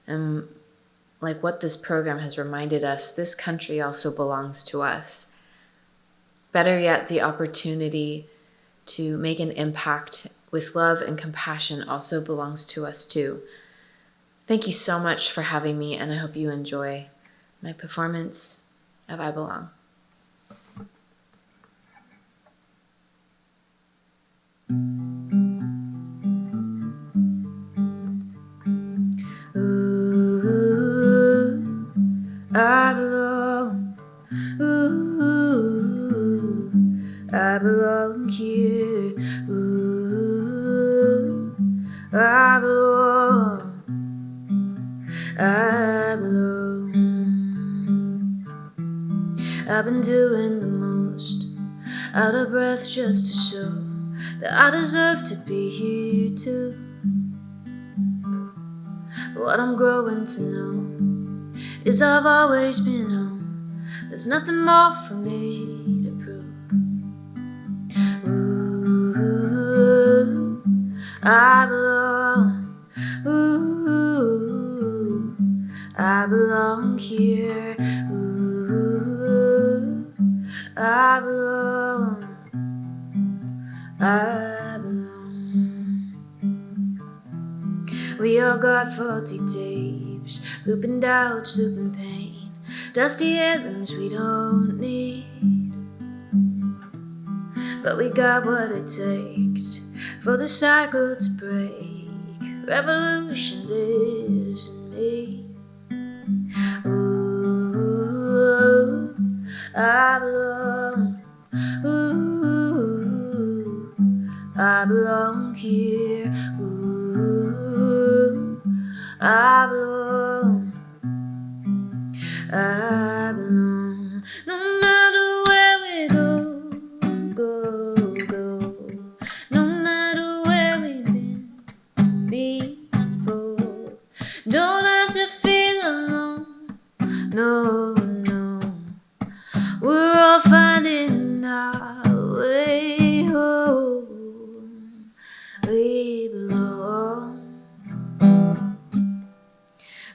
E: And like what this program has reminded us, this country also belongs to us. Better yet, the opportunity to make an impact with love and compassion also belongs to us too. Thank you so much for having me, and I hope you enjoy my performance of I Belong.
M: Ooh, I belong. Ooh, I belong here. Ooh, I belong. I belong. I've been doing the most, out of breath just to show that I deserve to be here too. What I'm growing to know is I've always been home. There's nothing more for me to prove. Ooh, I belong. Ooh, I belong here. Ooh, I belong. I belong. We all got faulty tapes, looping doubts, looping pain, dusty anthems we don't need. But we got what it takes for the cycle to break. Revolution lives in me. Ooh, I belong. Ooh, I belong here. Ooh, I belong. I belong. No matter where we go, go. No matter where we've been before. Don't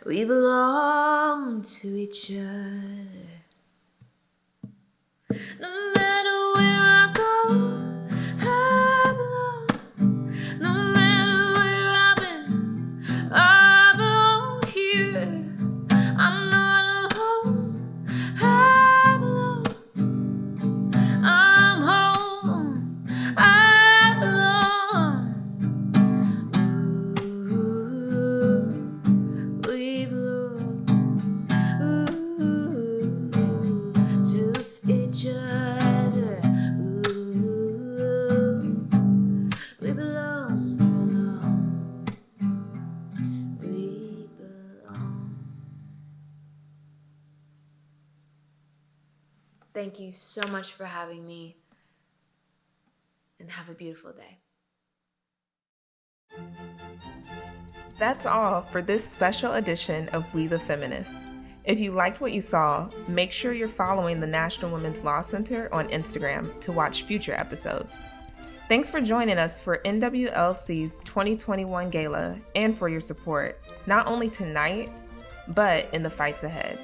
M: We belong to each other. No matter where I go, I belong. No matter where I've been, I belong here. I'm not alone, I belong. I'm home, I belong. Ooh, we belong to each other. Ooh, we belong, we belong. Thank you so much for having me, and have a beautiful day.
A: That's all for this special edition of We the Feminists. If you liked what you saw, make sure you're following the National Women's Law Center on Instagram to watch future episodes. Thanks for joining us for NWLC's 2021 Gala and for your support, not only tonight, but in the fights ahead.